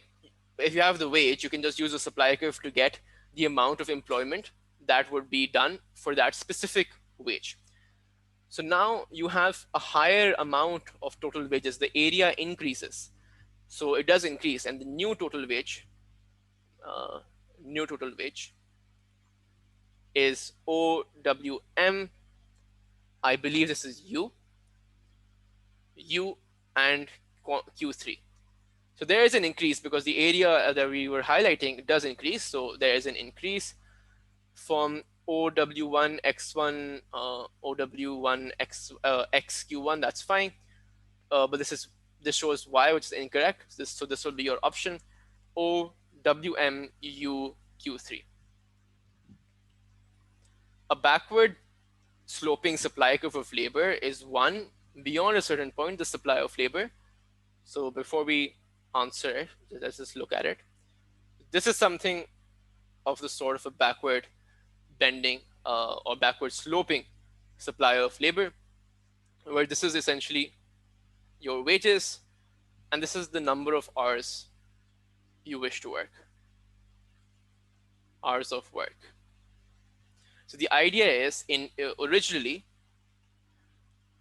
if you have the wage, you can just use the supply curve to get the amount of employment that would be done for that specific wage. So now you have a higher amount of total wages. The area increases. So it does increase, and the new total wage is OWM. I believe this is U and Q3. So there is an increase because the area that we were highlighting does increase. So there is an increase from OW1 X1 OW1 XQ1. That's fine. But this shows Y, which is incorrect. So this will be your option OWMUQ3. A backward sloping supply curve of labor is one beyond a certain point, the supply of labor. So before we answer it, let's just look at it. This is something of the sort of a backward bending or backward sloping supply of labor, where this is essentially your wages and this is the number of hours you wish to work, hours of work. So the idea is in originally,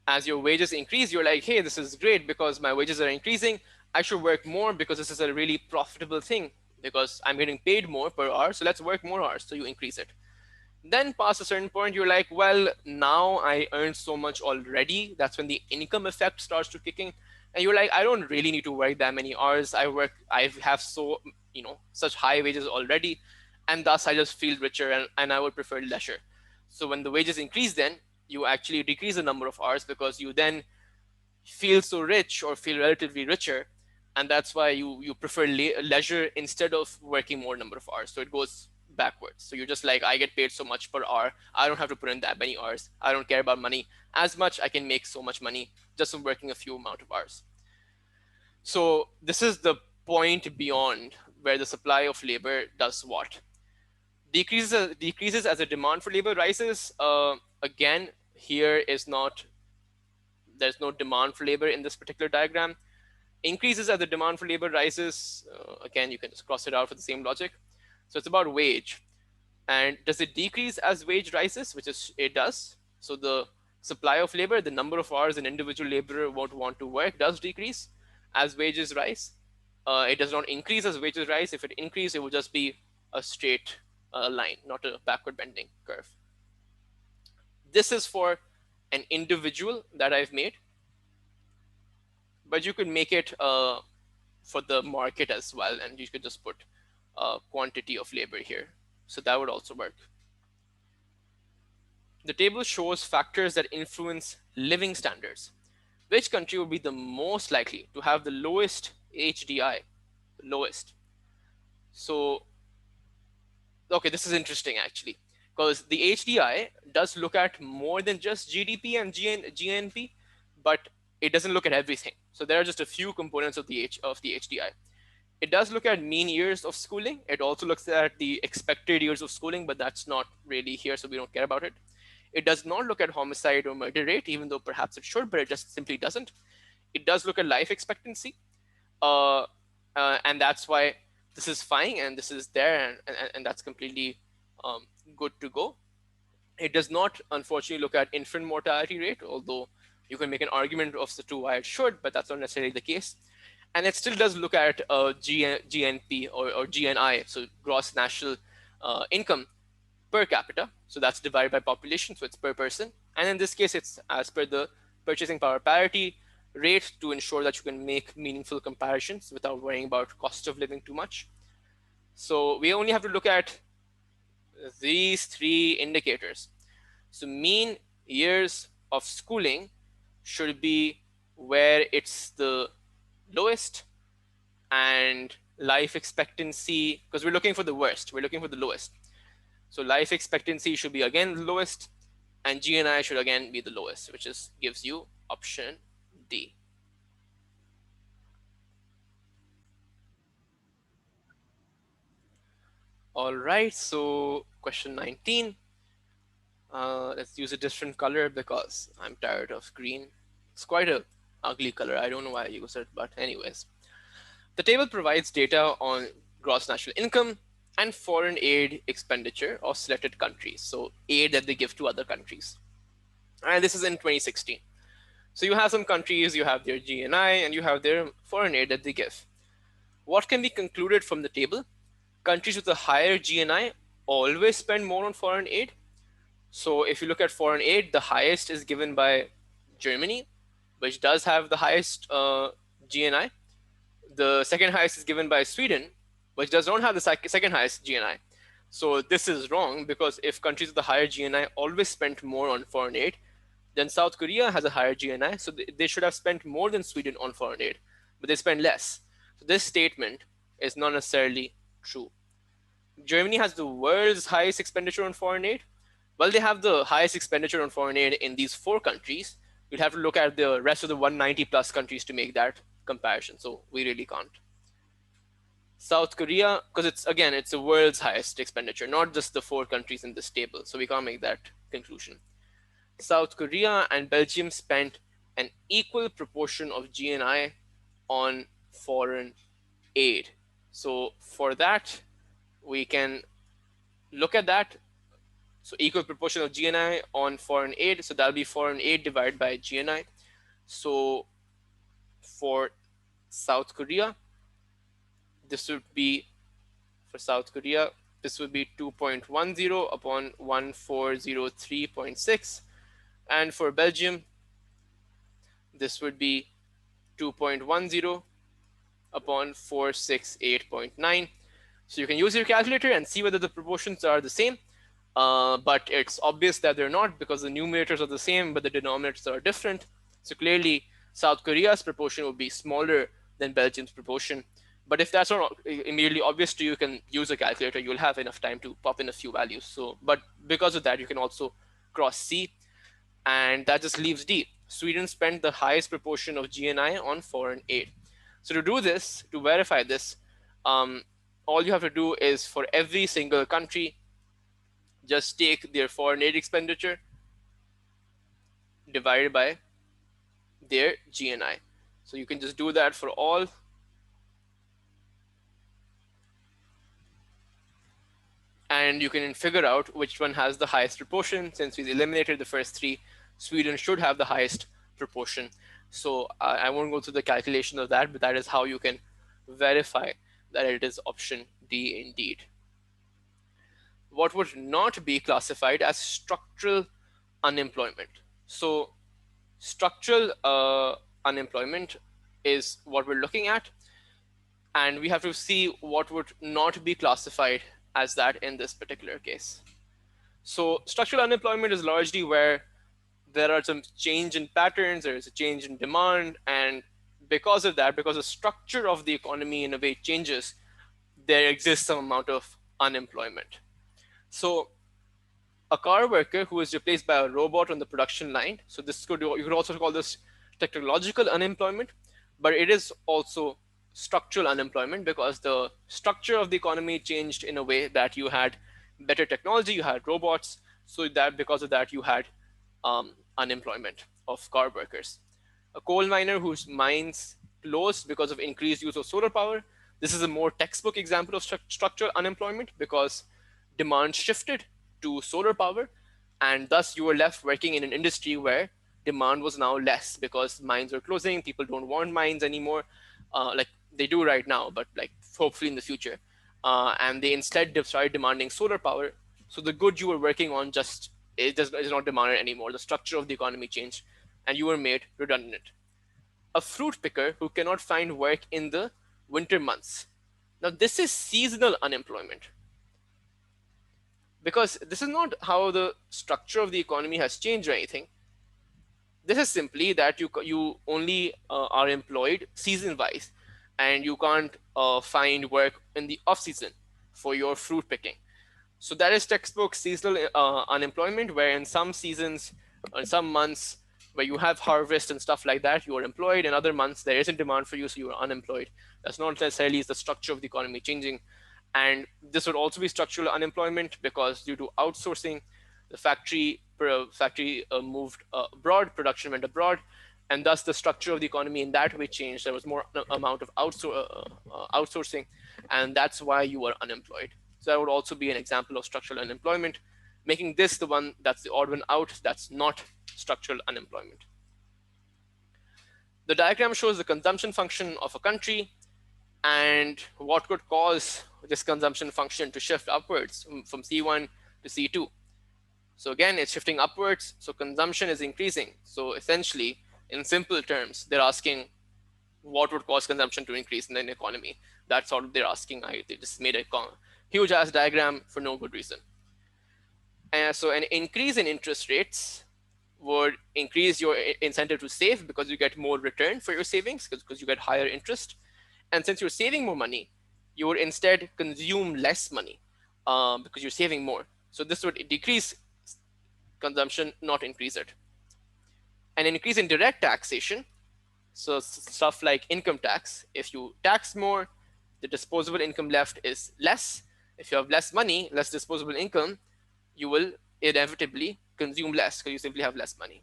as your wages increase, you're like, hey, this is great because my wages are increasing. I should work more because this is a really profitable thing because I'm getting paid more per hour. So let's work more hours. So you increase it. Then past a certain point, you're like, well, now I earned so much already. That's when the income effect starts to kicking. And you're like, I don't really need to work that many hours. I have so, such high wages already. And thus I just feel richer and I would prefer leisure. So when the wages increase, then you actually decrease the number of hours because you then feel so rich or feel relatively richer. And that's why you prefer leisure instead of working more number of hours. So it goes backwards. So you're just like, I get paid so much per hour. I don't have to put in that many hours. I don't care about money as much. I can make so much money just from working a few amount of hours. So this is the point beyond where the supply of labor does what? Decreases as the demand for labor rises. Again, here is not, there's no demand for labor in this particular diagram. Increases as the demand for labor rises. Again, you can just cross it out for the same logic. So it's about wage. And does it decrease as wage rises? Which is, it does. So the supply of labor, the number of hours an individual laborer won't want to work does decrease as wages rise. It does not increase as wages rise. If it increases, it will just be a straight line, not a backward bending curve. This is for an individual that I've made, but you could make it for the market as well, and you could just put quantity of labor here. So that would also work. The table shows factors that influence living standards. Which country would be the most likely to have the lowest HDI? The lowest. So, okay, this is interesting actually, because the HDI does look at more than just GDP and GNP, but it doesn't look at everything. So there are just a few components of the HDI. It does look at mean years of schooling. It also looks at the expected years of schooling, but that's not really here, so we don't care about it. It does not look at homicide or murder rate, even though perhaps it should, but it just simply doesn't. It does look at life expectancy, and that's why this is fine and this is there, and that's completely good to go. It does not, unfortunately, look at infant mortality rate, although you can make an argument of the two why it should, but that's not necessarily the case. And it still does look at GNP or GNI, so gross national income per capita. So that's divided by population, so it's per person. And in this case, it's as per the purchasing power parity rate to ensure that you can make meaningful comparisons without worrying about cost of living too much. So we only have to look at these three indicators. So mean years of schooling should be where it's the lowest, and life expectancy, because we're looking for the worst, we're looking for the lowest. So life expectancy should be again the lowest, and GNI should again be the lowest, which is gives you option D. All right, so question 19. Let's use a different color because I'm tired of green. It's quite a ugly color. I don't know why I use it, but anyways. The table provides data on gross national income and foreign aid expenditure of selected countries. So aid that they give to other countries. And this is in 2016. So you have some countries, you have their GNI, and you have their foreign aid that they give. What can be concluded from the table? Countries with a higher GNI always spend more on foreign aid. So if you look at foreign aid, the highest is given by Germany, which does have the highest GNI. The second highest is given by Sweden, which does not have the second highest GNI. So this is wrong, because if countries with the higher GNI always spent more on foreign aid, then South Korea has a higher GNI, so they should have spent more than Sweden on foreign aid, but they spend less. So this statement is not necessarily true. Germany has the world's highest expenditure on foreign aid. Well, they have the highest expenditure on foreign aid in these 4 countries. You'd have to look at the rest of the 190 plus countries to make that comparison. So we really can't. South Korea, because it's the world's highest expenditure, not just the 4 countries in this table. So we can't make that conclusion. South Korea and Belgium spent an equal proportion of GNI on foreign aid. So for that, we can look at that. So equal proportion of GNI on foreign aid. So that'll be foreign aid divided by GNI. So for South Korea, this would be, this would be 2.10 upon 1403.6. And for Belgium, this would be 2.10 upon 468.9. So you can use your calculator and see whether the proportions are the same. But it's obvious that they're not, because the numerators are the same, but the denominators are different. So clearly, South Korea's proportion would be smaller than Belgium's proportion. But if that's not immediately obvious to you, you can use a calculator. You'll have enough time to pop in a few values. So, but because of that, you can also cross C, and that just leaves D. Sweden spent the highest proportion of GNI on foreign aid. So to do this, to verify this, all you have to do is, for every single country, just take their foreign aid expenditure divided by their GNI. So you can just do that for all. And you can figure out which one has the highest proportion. Since we eliminated the first 3, Sweden should have the highest proportion. So I won't go through the calculation of that, but that is how you can verify that it is option D indeed. What would not be classified as structural unemployment? So structural unemployment is what we're looking at, and we have to see what would not be classified as that in this particular case. So structural unemployment is largely where there are some change in patterns, there is a change in demand, and because of that, because the structure of the economy in a way changes, there exists some amount of unemployment. So a car worker who is replaced by a robot on the production line, so this could, you could also call this technological unemployment, but it is also structural unemployment, because the structure of the economy changed in a way that you had better technology, you had robots, so that because of that you had unemployment of car workers. A coal miner whose mines closed because of increased use of solar power, this is a more textbook example of structural unemployment, because demand shifted to solar power, and thus you were left working in an industry where demand was now less because mines are closing, people don't want mines anymore, like they do right now, but like hopefully in the future. And they instead started demanding solar power. So the good you were working on just is not demanded anymore. The structure of the economy changed, and you were made redundant. A fruit picker who cannot find work in the winter months. Now this is seasonal unemployment, because this is not how the structure of the economy has changed or anything. This is simply that you only are employed season wise, and you can't find work in the off season for your fruit picking. So that is textbook seasonal unemployment, where in some seasons, in some months where you have harvest and stuff like that, you are employed. In other months, there isn't demand for you, so you are unemployed. That's not necessarily the structure of the economy changing. And this would also be structural unemployment, because due to outsourcing, the factory moved abroad, production went abroad, and thus the structure of the economy in that way changed. There was more amount of outsourcing, and that's why you are unemployed. So that would also be an example of structural unemployment, making this the one that's the odd one out, that's not structural unemployment. The diagram shows the consumption function of a country and what could cause this consumption function to shift upwards from C1 to C2. So again, it's shifting upwards, so consumption is increasing. So essentially, in simple terms, they're asking, what would cause consumption to increase in an economy? That's all they're asking. They just made a huge ass diagram for no good reason. And so an increase in interest rates would increase your incentive to save because you get more return for your savings because you get higher interest. And since you're saving more money, you would instead consume less money because you're saving more. So this would decrease consumption, not increase it. An increase in direct taxation, so stuff like income tax, if you tax more, the disposable income left is less. If you have less money, less disposable income, you will inevitably consume less because you simply have less money.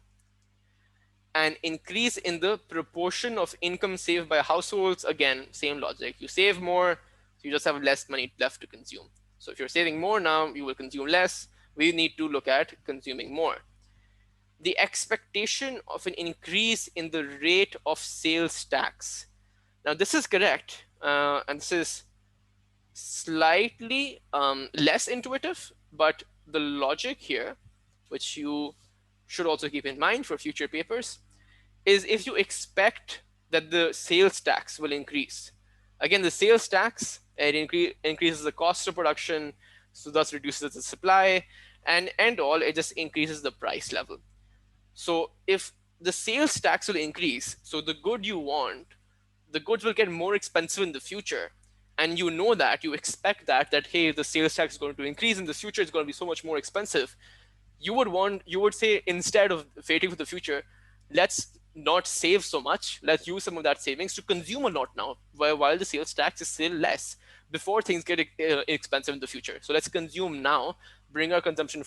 An increase in the proportion of income saved by households, again, same logic. You save more, so you just have less money left to consume. So if you're saving more now, you will consume less. We need to look at consuming more. The expectation of an increase in the rate of sales tax. Now, this is correct, and this is slightly less intuitive, but the logic here, which you should also keep in mind for future papers, is if you expect that the sales tax will increase. Again, the sales tax, it increases the cost of production, so thus reduces the supply, and all, it just increases the price level. So if the sales tax will increase, so the good you want, the goods will get more expensive in the future, and you know that, you expect that hey, the sales tax is going to increase in the future, it's going to be so much more expensive. You would say, instead of waiting for the future, let's not save so much, let's use some of that savings to consume a lot now while the sales tax is still less, before things get expensive in the future. So let's consume now, bring our consumption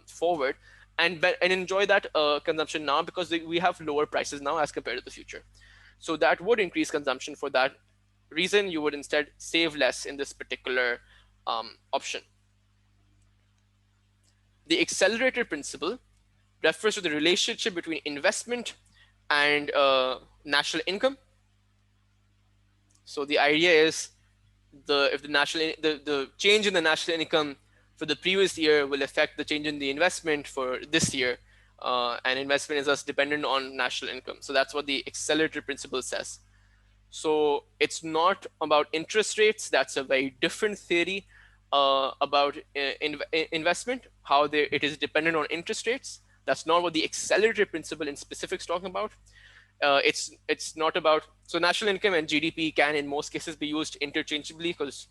forward, and enjoy that consumption now, because we have lower prices now as compared to the future. So that would increase consumption. For that reason, you would instead save less in this particular option. The accelerator principle refers to the relationship between investment and national income. So the idea is, the change in the national income for the previous year will affect the change in the investment for this year, and investment is thus dependent on national income. So that's what the accelerator principle says. So it's not about interest rates. That's a very different theory about investment, how it is dependent on interest rates. That's not what the accelerator principle in specific is talking about. It's not about, so national income and GDP can in most cases be used interchangeably, because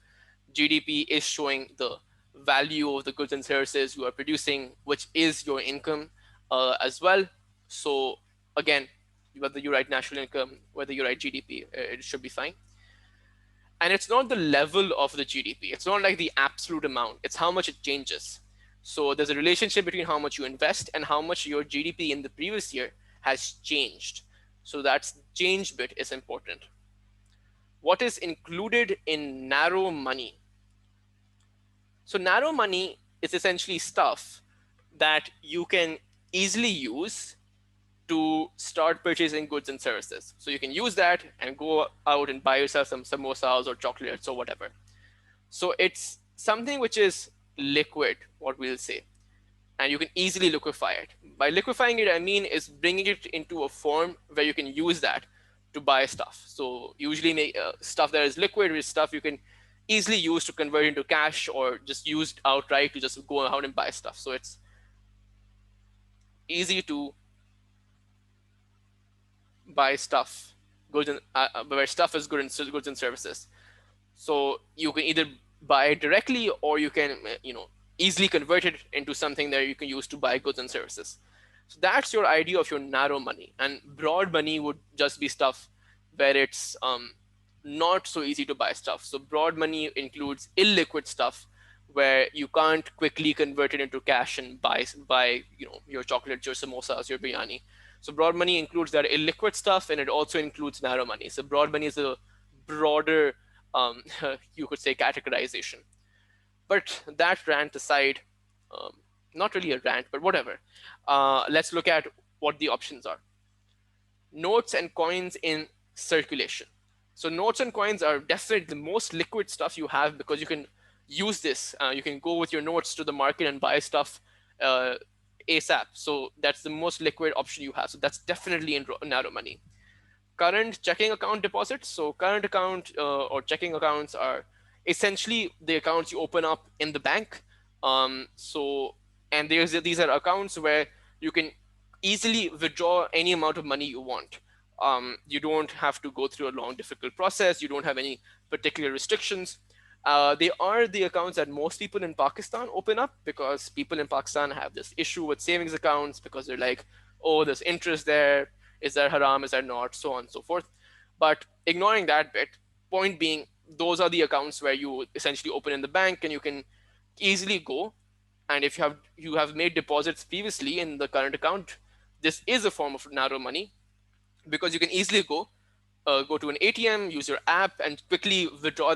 GDP is showing the value of the goods and services you are producing, which is your income as well. So again, whether you write national income, whether you write GDP, it should be fine. And it's not the level of the GDP. It's not like the absolute amount. It's how much it changes. So there's a relationship between how much you invest and how much your GDP in the previous year has changed. So that change bit is important. What is included in narrow money? So narrow money is essentially stuff that you can easily use to start purchasing goods and services. So you can use that and go out and buy yourself some samosas or chocolates or whatever. So it's something which is liquid, what we'll say, and you can easily liquefy it. By liquefying it, I mean is bringing it into a form where you can use that to buy stuff. So usually stuff that is liquid is stuff you can easily use to convert into cash, or just used outright to just go out and buy stuff. So it's easy to buy stuff, goods and where stuff is goods and services. So you can either buy it directly, or you can easily convert it into something that you can use to buy goods and services. So that's your idea of your narrow money. And broad money would just be stuff where it's not so easy to buy stuff. So broad money includes illiquid stuff where you can't quickly convert it into cash and buy your chocolates, your samosas, your biryani. So broad money includes that illiquid stuff, and it also includes narrow money. So broad money is a broader, you could say, categorization. But that rant aside, not really a rant, but whatever. Let's look at what the options are. Notes and coins in circulation. So notes and coins are definitely the most liquid stuff you have, because you can use this. You can go with your notes to the market and buy stuff ASAP. So that's the most liquid option you have. So that's definitely in narrow money. current checking account deposits. So current account or checking accounts are essentially the accounts you open up in the bank. So and these are accounts where you can easily withdraw any amount of money you want. You don't have to go through a long, difficult process. You don't have any particular restrictions. They are the accounts that most people in Pakistan open up, because people in Pakistan have this issue with savings accounts because they're like, oh, there's interest there. Is that haram? Is that not? So on and so forth. But ignoring that bit, point being, those are the accounts where you essentially open in the bank and you can easily go. And if you have made deposits previously in the current account, this is a form of narrow money, because you can easily go to an ATM, use your app, and quickly withdraw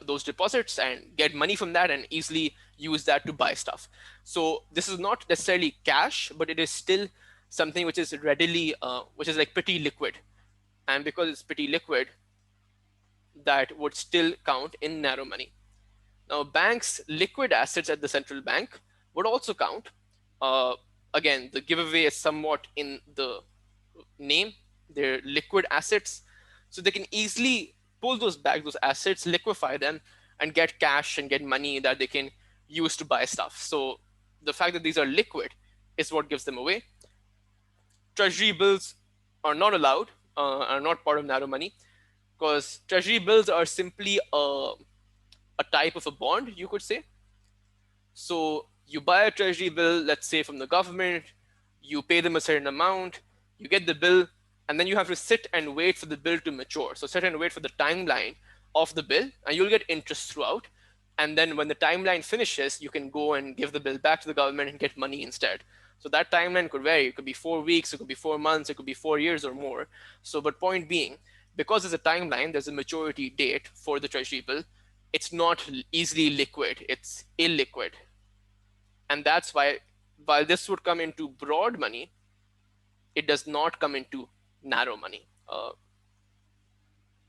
those deposits and get money from that, and easily use that to buy stuff. So this is not necessarily cash, but it is still something which is which is like pretty liquid, and because it's pretty liquid, that would still count in narrow money. Now, banks' liquid assets at the central bank would also count. Uh, Again, the giveaway is somewhat in the name. They're liquid assets, so they can easily pull those back, those assets, liquefy them, and get cash and get money that they can use to buy stuff. So the fact that these are liquid is what gives them away. Treasury bills are not allowed, are not part of narrow money, because treasury bills are simply a type of a bond, you could say. So you buy a treasury bill, let's say from the government, you pay them a certain amount, you get the bill, and then you have to sit and wait for the bill to mature. So sit and wait for the timeline of the bill, and you'll get interest throughout. And then when the timeline finishes, you can go and give the bill back to the government and get money instead. So that timeline could vary. It could be 4 weeks, it could be 4 months, it could be 4 years or more. So, but point being, because there's a timeline, there's a maturity date for the treasury bill, it's not easily liquid, it's illiquid. And that's why, while this would come into broad money, it does not come into narrow money.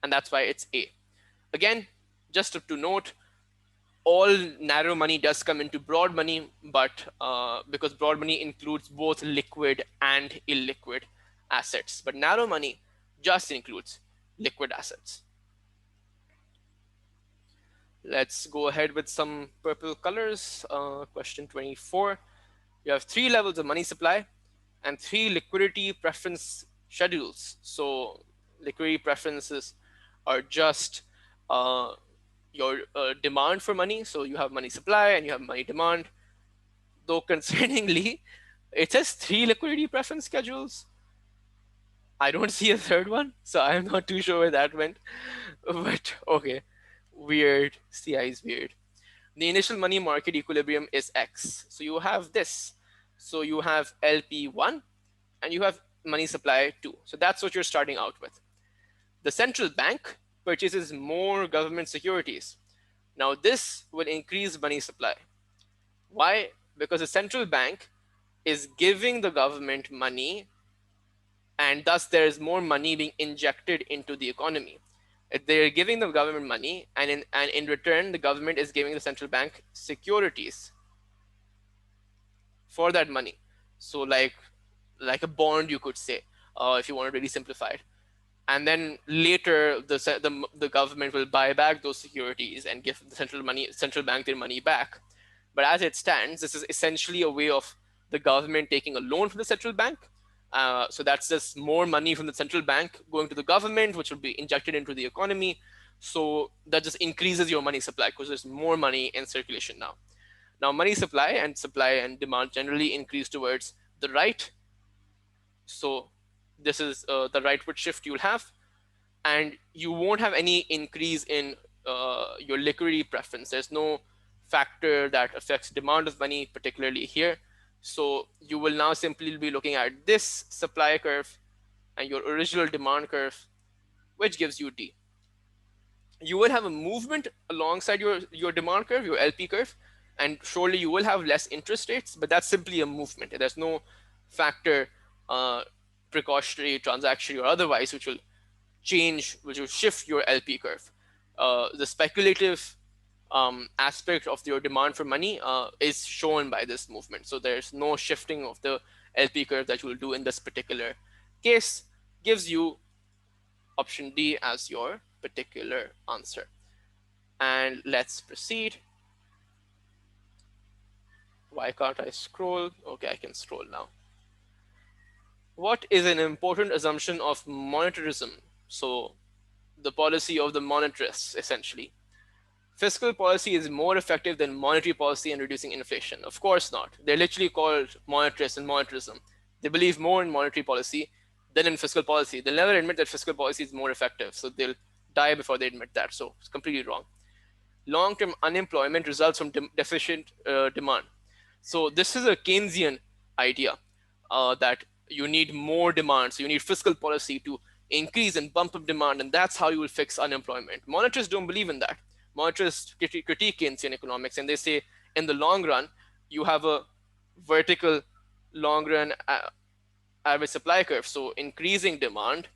And that's why it's A. Again, just to note, all narrow money does come into broad money, but because broad money includes both liquid and illiquid assets. But narrow money just includes liquid assets. Let's go ahead with some purple colors. Question 24. You have 3 levels of money supply and 3 liquidity preference schedules. So liquidity preferences are just your demand for money. So you have money supply and you have money demand. Though concerningly, it says 3 liquidity preference schedules. I don't see a third one, so I'm not too sure where that went. But okay, weird. CI is weird. The initial money market equilibrium is X. So you have this. So you have LP1 and you have money supply 2. So that's what you're starting out with. The central bank purchases more government securities. Now this will increase money supply. Why? Because the central bank is giving the government money, and thus there is more money being injected into the economy. They're giving the government money, and in return, the government is giving the central bank securities for that money. So like a bond, you could say, if you want to really simplify it. And then later, the government will buy back those securities and give the central bank their money back. But as it stands, this is essentially a way of the government taking a loan from the central bank. So that's just more money from the central bank going to the government, which will be injected into the economy. So that just increases your money supply because there's more money in circulation now. Now, money supply and demand generally increase towards the right. So this is the rightward shift you'll have, and you won't have any increase in your liquidity preference. There's no factor that affects demand of money, particularly here. So you will now simply be looking at this supply curve and your original demand curve, which gives you D. You will have a movement alongside your demand curve, your LP curve, and surely you will have less interest rates, but that's simply a movement. There's no factor, precautionary, transactionary, or otherwise, which will shift your LP curve. The speculative aspect of your demand for money is shown by this movement. So there's no shifting of the LP curve that you will do in this particular case. Gives you option D as your particular answer. And let's proceed. Why can't I scroll? Okay, I can scroll now. What is an important assumption of monetarism? So, the policy of the monetarists, essentially. Fiscal policy is more effective than monetary policy in reducing inflation. Of course not. They're literally called monetarists and monetarism. They believe more in monetary policy than in fiscal policy. They'll never admit that fiscal policy is more effective, so they'll die before they admit that. So it's completely wrong. Long-term unemployment results from deficient demand. So this is a Keynesian idea that you need more demand. So you need fiscal policy to increase and bump up demand, and that's how you will fix unemployment. Monetarists don't believe in that. Monetarists critique Keynesian economics, and they say in the long run, you have a vertical long run average supply curve. So increasing demand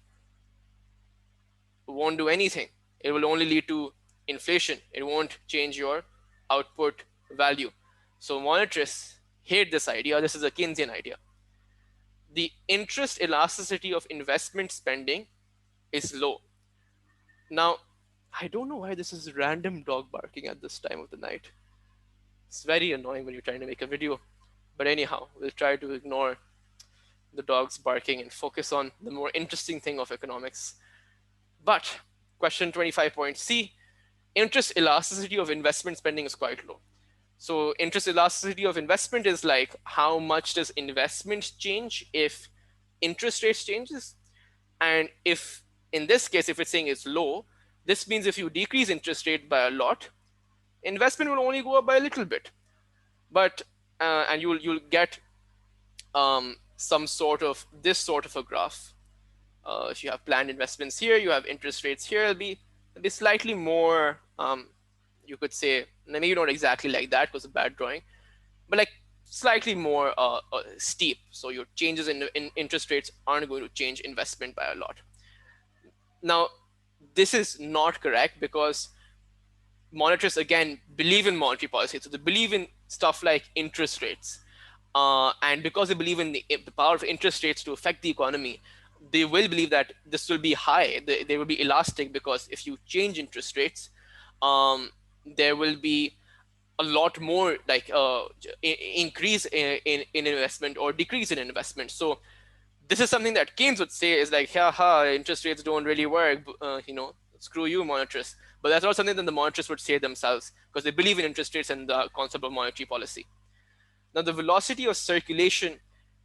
won't do anything. It will only lead to inflation. It won't change your output value. So monetarists hate this idea. This is a Keynesian idea. The interest elasticity of investment spending is low. Now, I don't know why this is random dog barking at this time of the night. It's very annoying when you're trying to make a video. But anyhow, we'll try to ignore the dogs barking and focus on the more interesting thing of economics. But question 25.C, interest elasticity of investment spending is quite low. So interest elasticity of investment is like how much does investment change if interest rates changes? And if in this case, if it's saying it's low, this means if you decrease interest rate by a lot, investment will only go up by a little bit. But and you'll get some sort of this sort of a graph. If you have planned investments here, you have interest rates here. It'll be slightly more. You could say maybe not exactly like that because of bad drawing, but like slightly more steep. So your changes in interest rates aren't going to change investment by a lot. Now, this is not correct because monetarists again believe in monetary policy, so they believe in stuff like interest rates. And because they believe in the power of interest rates to affect the economy, they will believe that this will be high. They will be elastic because if you change interest rates, there will be a lot more like increase in investment or decrease in investment. So this is something that Keynes would say is like, haha, interest rates don't really work, screw you, monetarists. But that's not something that the monetarists would say themselves because they believe in interest rates and the concept of monetary policy. Now, the velocity of circulation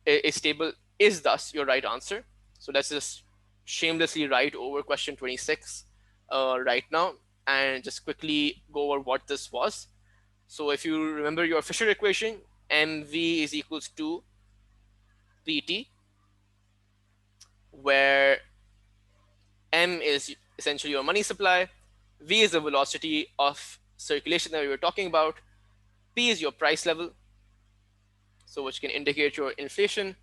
is stable is thus your right answer. So let's just shamelessly write over question 26 right now and just quickly go over what this was. So if you remember your Fisher equation, mv is equals to pt, where m is essentially your money supply, v is the velocity of circulation that we were talking about, p is your price level, so which can indicate your inflation,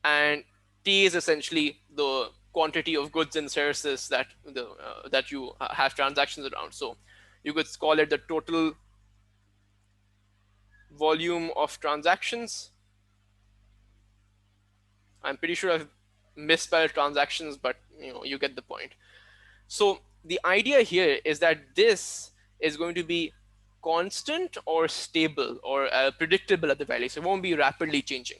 and T is essentially the quantity of goods and services that that you have transactions around. So you could call it the total volume of transactions. I'm pretty sure I've misspelled transactions, but you get the point. So the idea here is that this is going to be constant or stable or predictable at the very least. It won't be rapidly changing.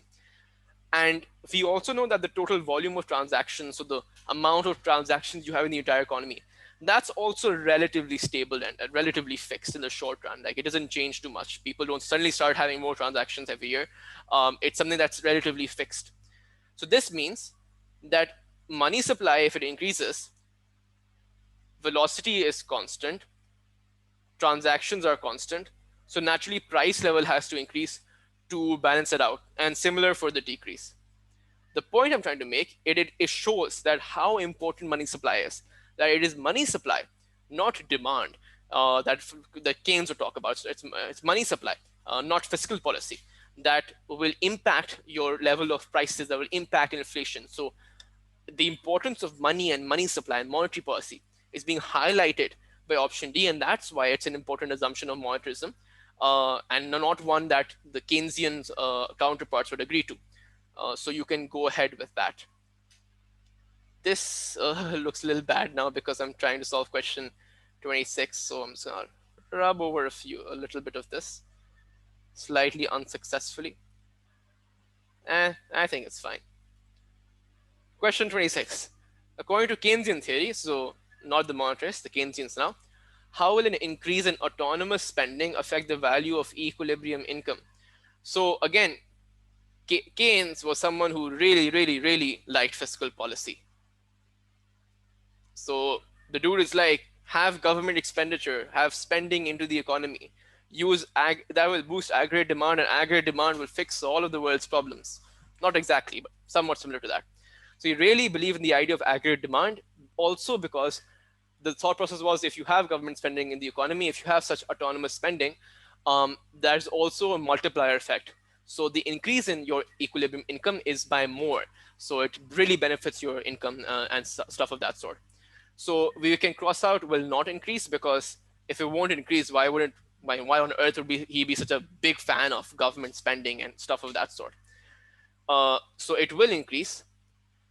And we also know that the total volume of transactions, so the amount of transactions you have in the entire economy, that's also relatively stable and relatively fixed in the short run. Like it doesn't change too much. People don't suddenly start having more transactions every year. It's something that's relatively fixed. So this means that money supply, if it increases, velocity is constant, transactions are constant. So naturally, price level has to increase to balance it out. And similar for the decrease. The point I'm trying to make, it shows that how important money supply is. That it is money supply, not demand, that Keynes would talk about. So it's money supply, not fiscal policy, that will impact your level of prices, that will impact inflation. So the importance of money and money supply and monetary policy is being highlighted by option D, and that's why it's an important assumption of monetarism, and not one that the Keynesian counterparts would agree to. So you can go ahead with that. This looks a little bad now because I'm trying to solve question 26. So I'm just gonna rub over a little bit of this, slightly unsuccessfully. I think it's fine. Question 26. According to Keynesian theory, so not the monetarists, the Keynesians now, how will an increase in autonomous spending affect the value of equilibrium income? So again, Keynes was someone who really, really, really liked fiscal policy. So the dude is like, have government expenditure, have spending into the economy, that will boost aggregate demand, and aggregate demand will fix all of the world's problems. Not exactly, but somewhat similar to that. So you really believe in the idea of aggregate demand, also because the thought process was, if you have government spending in the economy, if you have such autonomous spending, there's also a multiplier effect. So the increase in your equilibrium income is by more. So it really benefits your income and stuff of that sort. So we can cross out will not increase, because if it won't increase, why on earth would he be such a big fan of government spending and stuff of that sort? So it will increase,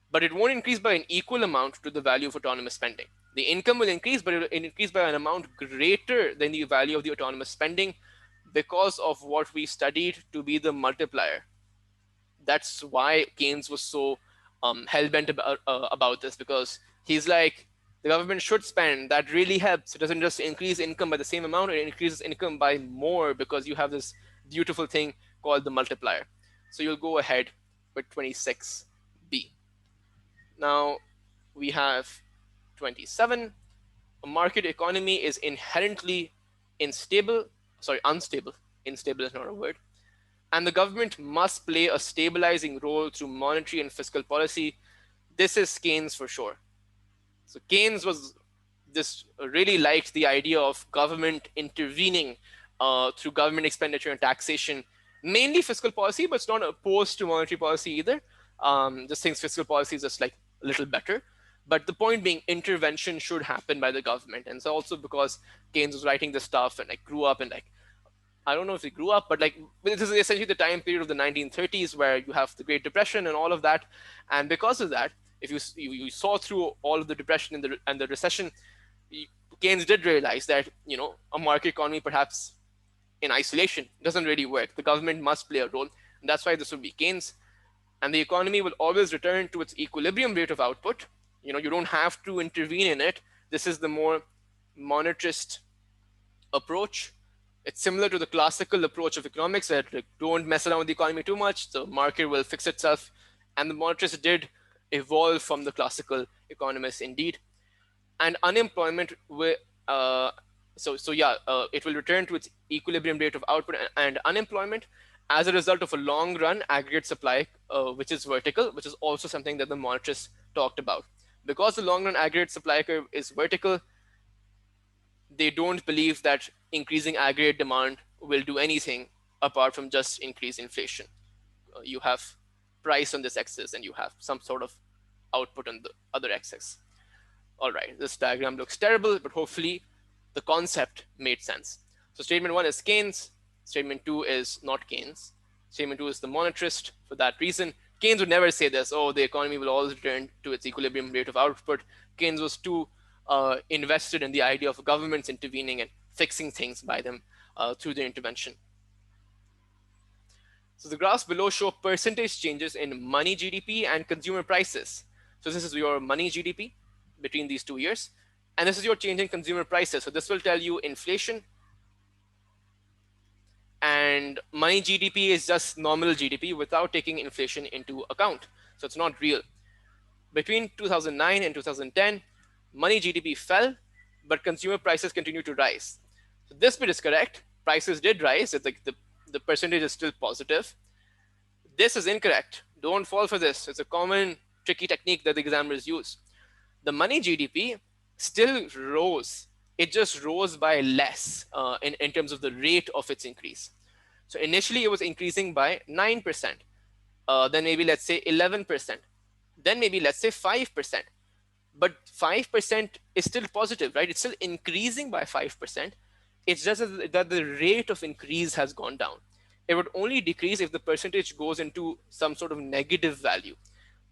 but it won't increase by an equal amount to the value of autonomous spending. The income will increase, but it will increase by an amount greater than the value of the autonomous spending, because of what we studied to be the multiplier. That's why Keynes was so hell-bent about this, because he's like, the government should spend. That really helps. It doesn't just increase income by the same amount, it increases income by more, because you have this beautiful thing called the multiplier. So you'll go ahead with 26B. Now we have 27. A market economy is inherently unstable. Unstable is not a word. And the government must play a stabilizing role through monetary and fiscal policy. This is Keynes for sure. So Keynes was just really liked the idea of government intervening through government expenditure and taxation, mainly fiscal policy, but it's not opposed to monetary policy either. Just thinks fiscal policy is just like a little better. But the point being, intervention should happen by the government. And so also because Keynes was writing this stuff and like grew up in like, I don't know if he grew up, but like this is essentially the time period of the 1930s where you have the Great Depression and all of that. And because of that, if you saw through all of the depression and the recession, Keynes did realize that a market economy perhaps in isolation doesn't really work. The government must play a role, and that's why this would be Keynes. And the economy will always return to its equilibrium rate of output. You don't have to intervene in it. This is the more monetarist approach. It's similar to the classical approach of economics, that like, don't mess around with the economy too much. The market will fix itself. And the monetarists did evolve from the classical economists indeed. And unemployment will it will return to its equilibrium rate of output, and unemployment as a result of a long run aggregate supply, which is vertical, which is also something that the monetarists talked about. Because the long run aggregate supply curve is vertical, they don't believe that increasing aggregate demand will do anything apart from just increase inflation. You have price on this axis and you have some sort of output on the other axis. All right, this diagram looks terrible, but hopefully the concept made sense. So statement 1 is Keynes, statement 2 is not Keynes, statement 2 is the monetarist. For that reason, Keynes would never say this, oh, the economy will always return to its equilibrium rate of output. Keynes was too invested in the idea of governments intervening and fixing things by them through their intervention. So the graphs below show percentage changes in money GDP and consumer prices. So this is your money GDP between these 2 years, and this is your change in consumer prices. So this will tell you inflation, and money GDP is just nominal GDP without taking inflation into account. So it's not real. Between 2009 and 2010, money GDP fell, but consumer prices continued to rise. So this bit is correct. Prices did rise. It's like the percentage is still positive. This is incorrect. Don't fall for this. It's a common tricky technique that the examiners use. The money GDP still rose. It just rose by less in terms of the rate of its increase. So initially it was increasing by 9%, then maybe let's say 11%, then maybe let's say 5%. But 5% is still positive, right? It's still increasing by 5%. It's just that the rate of increase has gone down. It would only decrease if the percentage goes into some sort of negative value.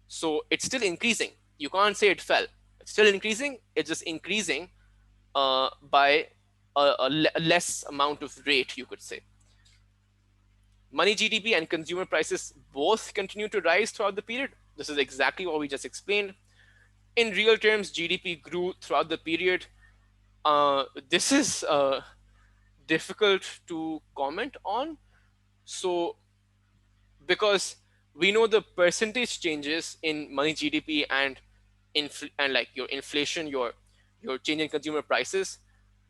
So it's still increasing, You can't say it fell. It's still increasing. It's just increasing by a less amount of rate, you could say. Money GDP and consumer prices both continue to rise throughout the period. This is exactly what we just explained. In real terms, GDP grew throughout the period. This is difficult to comment on. So, because we know the percentage changes in money GDP and and like your inflation, your change in consumer prices,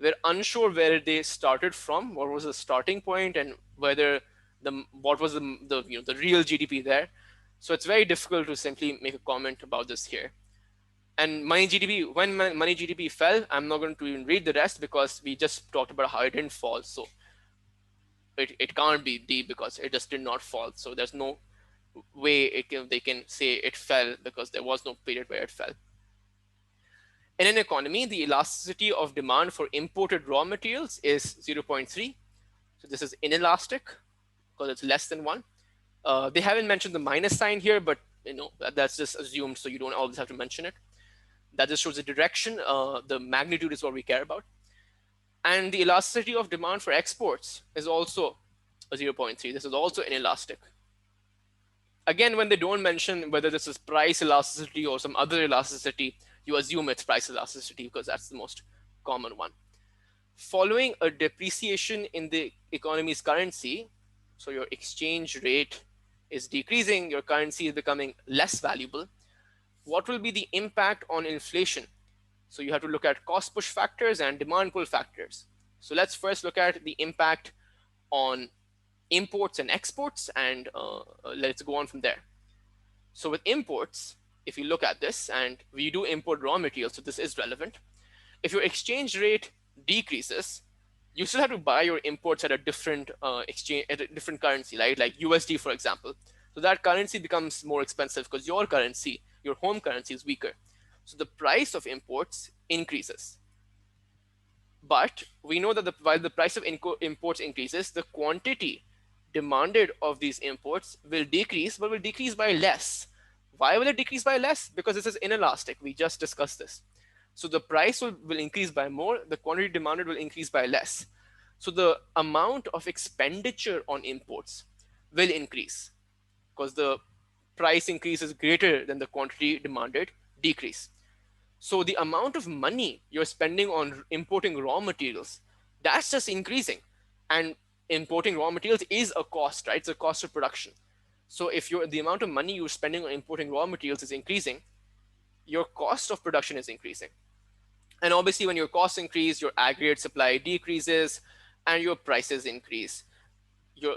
we're unsure where they started from, what was the starting point, and whether what was the real GDP there. So it's very difficult to simply make a comment about this here. And money GDP, when money GDP fell, I'm not going to even read the rest because we just talked about how it didn't fall. So it can't be D because it just did not fall. So there's no way they can say it fell because there was no period where it fell. In an economy, the elasticity of demand for imported raw materials is 0.3. So this is inelastic because it's less than 1. They haven't mentioned the minus sign here, but that's just assumed, so you don't always have to mention it. That just shows the direction. The magnitude is what we care about. And the elasticity of demand for exports is also a 0.3. This is also inelastic. Again, when they don't mention whether this is price elasticity or some other elasticity, you assume it's price elasticity because that's the most common one. Following a depreciation in the economy's currency, so your exchange rate is decreasing, your currency is becoming less valuable, what will be the impact on inflation? So you have to look at cost push factors and demand pull factors. So let's first look at the impact on imports and exports, and let's go on from there. So with imports, if you look at this, and we do import raw materials, so this is relevant. If your exchange rate decreases, you still have to buy your imports at a different exchange, at a different currency, right? Like USD, for example. So that currency becomes more expensive because your currency, your home currency, is weaker. So the price of imports increases. But we know that while the price of imports increases, the quantity demanded of these imports will decrease, but will decrease by less. Why will it decrease by less? Because this is inelastic. We just discussed this. So the price will increase by more, the quantity demanded will increase by less. So the amount of expenditure on imports will increase because the price increase is greater than the quantity demanded decrease. So the amount of money you're spending on importing raw materials, that's just increasing. And importing raw materials is a cost, right? It's a cost of production. So if the amount of money you're spending on importing raw materials is increasing, your cost of production is increasing. And obviously, when your costs increase, your aggregate supply decreases and your prices increase.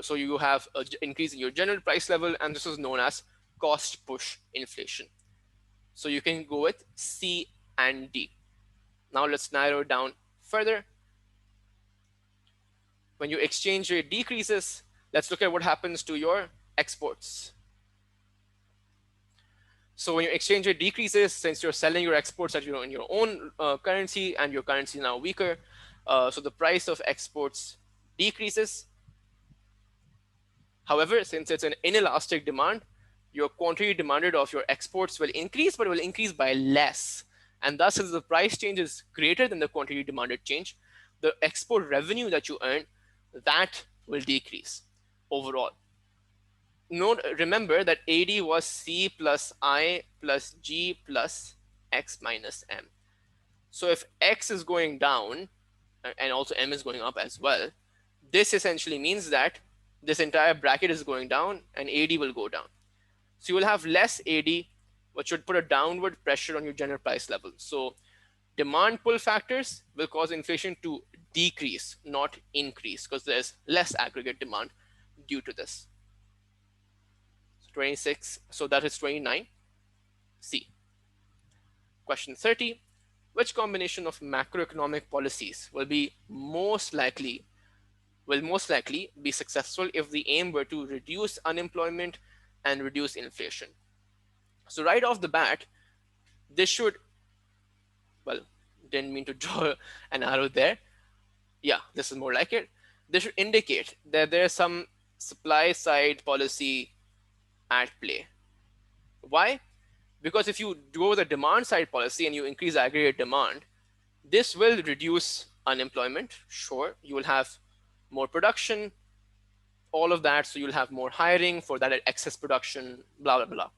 So you have an increase in your general price level, and this is known as cost push inflation. So you can go with C and D. Now let's narrow it down further. When your exchange rate decreases, let's look at what happens to your exports. So when your exchange rate decreases, since you're selling your exports in your own currency and your currency is now weaker, so the price of exports decreases. However, since it's an inelastic demand, your quantity demanded of your exports will increase, but it will increase by less. And thus, as the price change is greater than the quantity demanded change, the export revenue that you earn, that will decrease overall. Remember that AD was C plus I plus G plus X minus M. So if X is going down, and also M is going up as well, this essentially means that this entire bracket is going down and AD will go down. So you will have less AD, which should put a downward pressure on your general price level. So demand pull factors will cause inflation to decrease, not increase, because there's less aggregate demand due to this. So 26, so that is 29. C. Question 30. Which combination of macroeconomic policies will most likely be successful if the aim were to reduce unemployment and reduce inflation? So right off the bat, this should, well, didn't mean to draw an arrow there. Yeah, this is more like it. This should indicate that there's some supply side policy at play. Why? Because if you go with a demand side policy and you increase aggregate demand, this will reduce unemployment. Sure, you will have more production, all of that, so you'll have more hiring for that excess production, blah, blah, blah.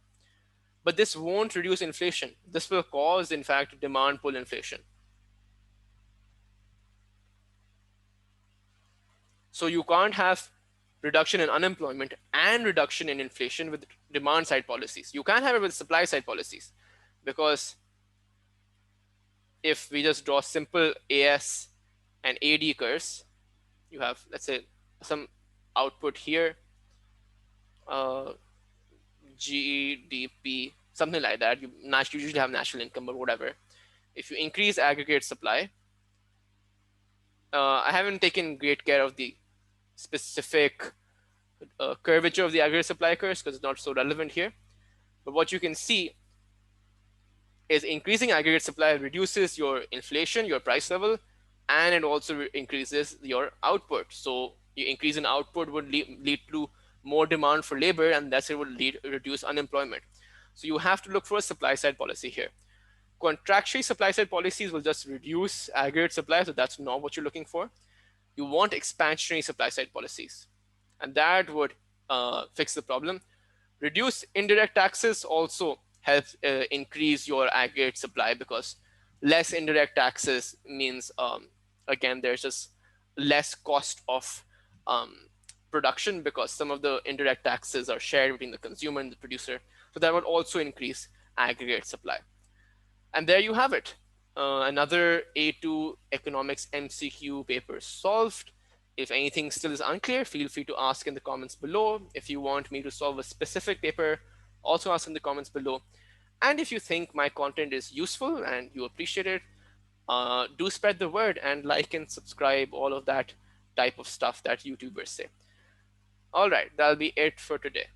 But this won't reduce inflation. This will cause, in fact, demand pull inflation. So you can't have reduction in unemployment and reduction in inflation with demand side policies. You can't have it with supply side policies, because if we just draw simple AS and AD curves, you have, let's say, some output here, uh, GDP, something like that. You usually have national income or whatever. If you increase aggregate supply, I haven't taken great care of the specific curvature of the aggregate supply curves because it's not so relevant here. But what you can see is increasing aggregate supply reduces your inflation, your price level, and it also increases your output. So you increase in output would lead to more demand for labor, and thus it would reduce unemployment. So you have to look for a supply side policy here. Contractionary supply side policies will just reduce aggregate supply, so that's not what you're looking for. You want expansionary supply side policies, and that would fix the problem. Reduce indirect taxes also helps increase your aggregate supply, because less indirect taxes means, again, there's just less cost of production, because some of the indirect taxes are shared between the consumer and the producer. So that would also increase aggregate supply. And there you have it. Another A2 economics MCQ paper solved. If anything still is unclear, feel free to ask in the comments below. If you want me to solve a specific paper, also ask in the comments below. And if you think my content is useful and you appreciate it, do spread the word and like and subscribe, all of that type of stuff that YouTubers say. All right, that'll be it for today.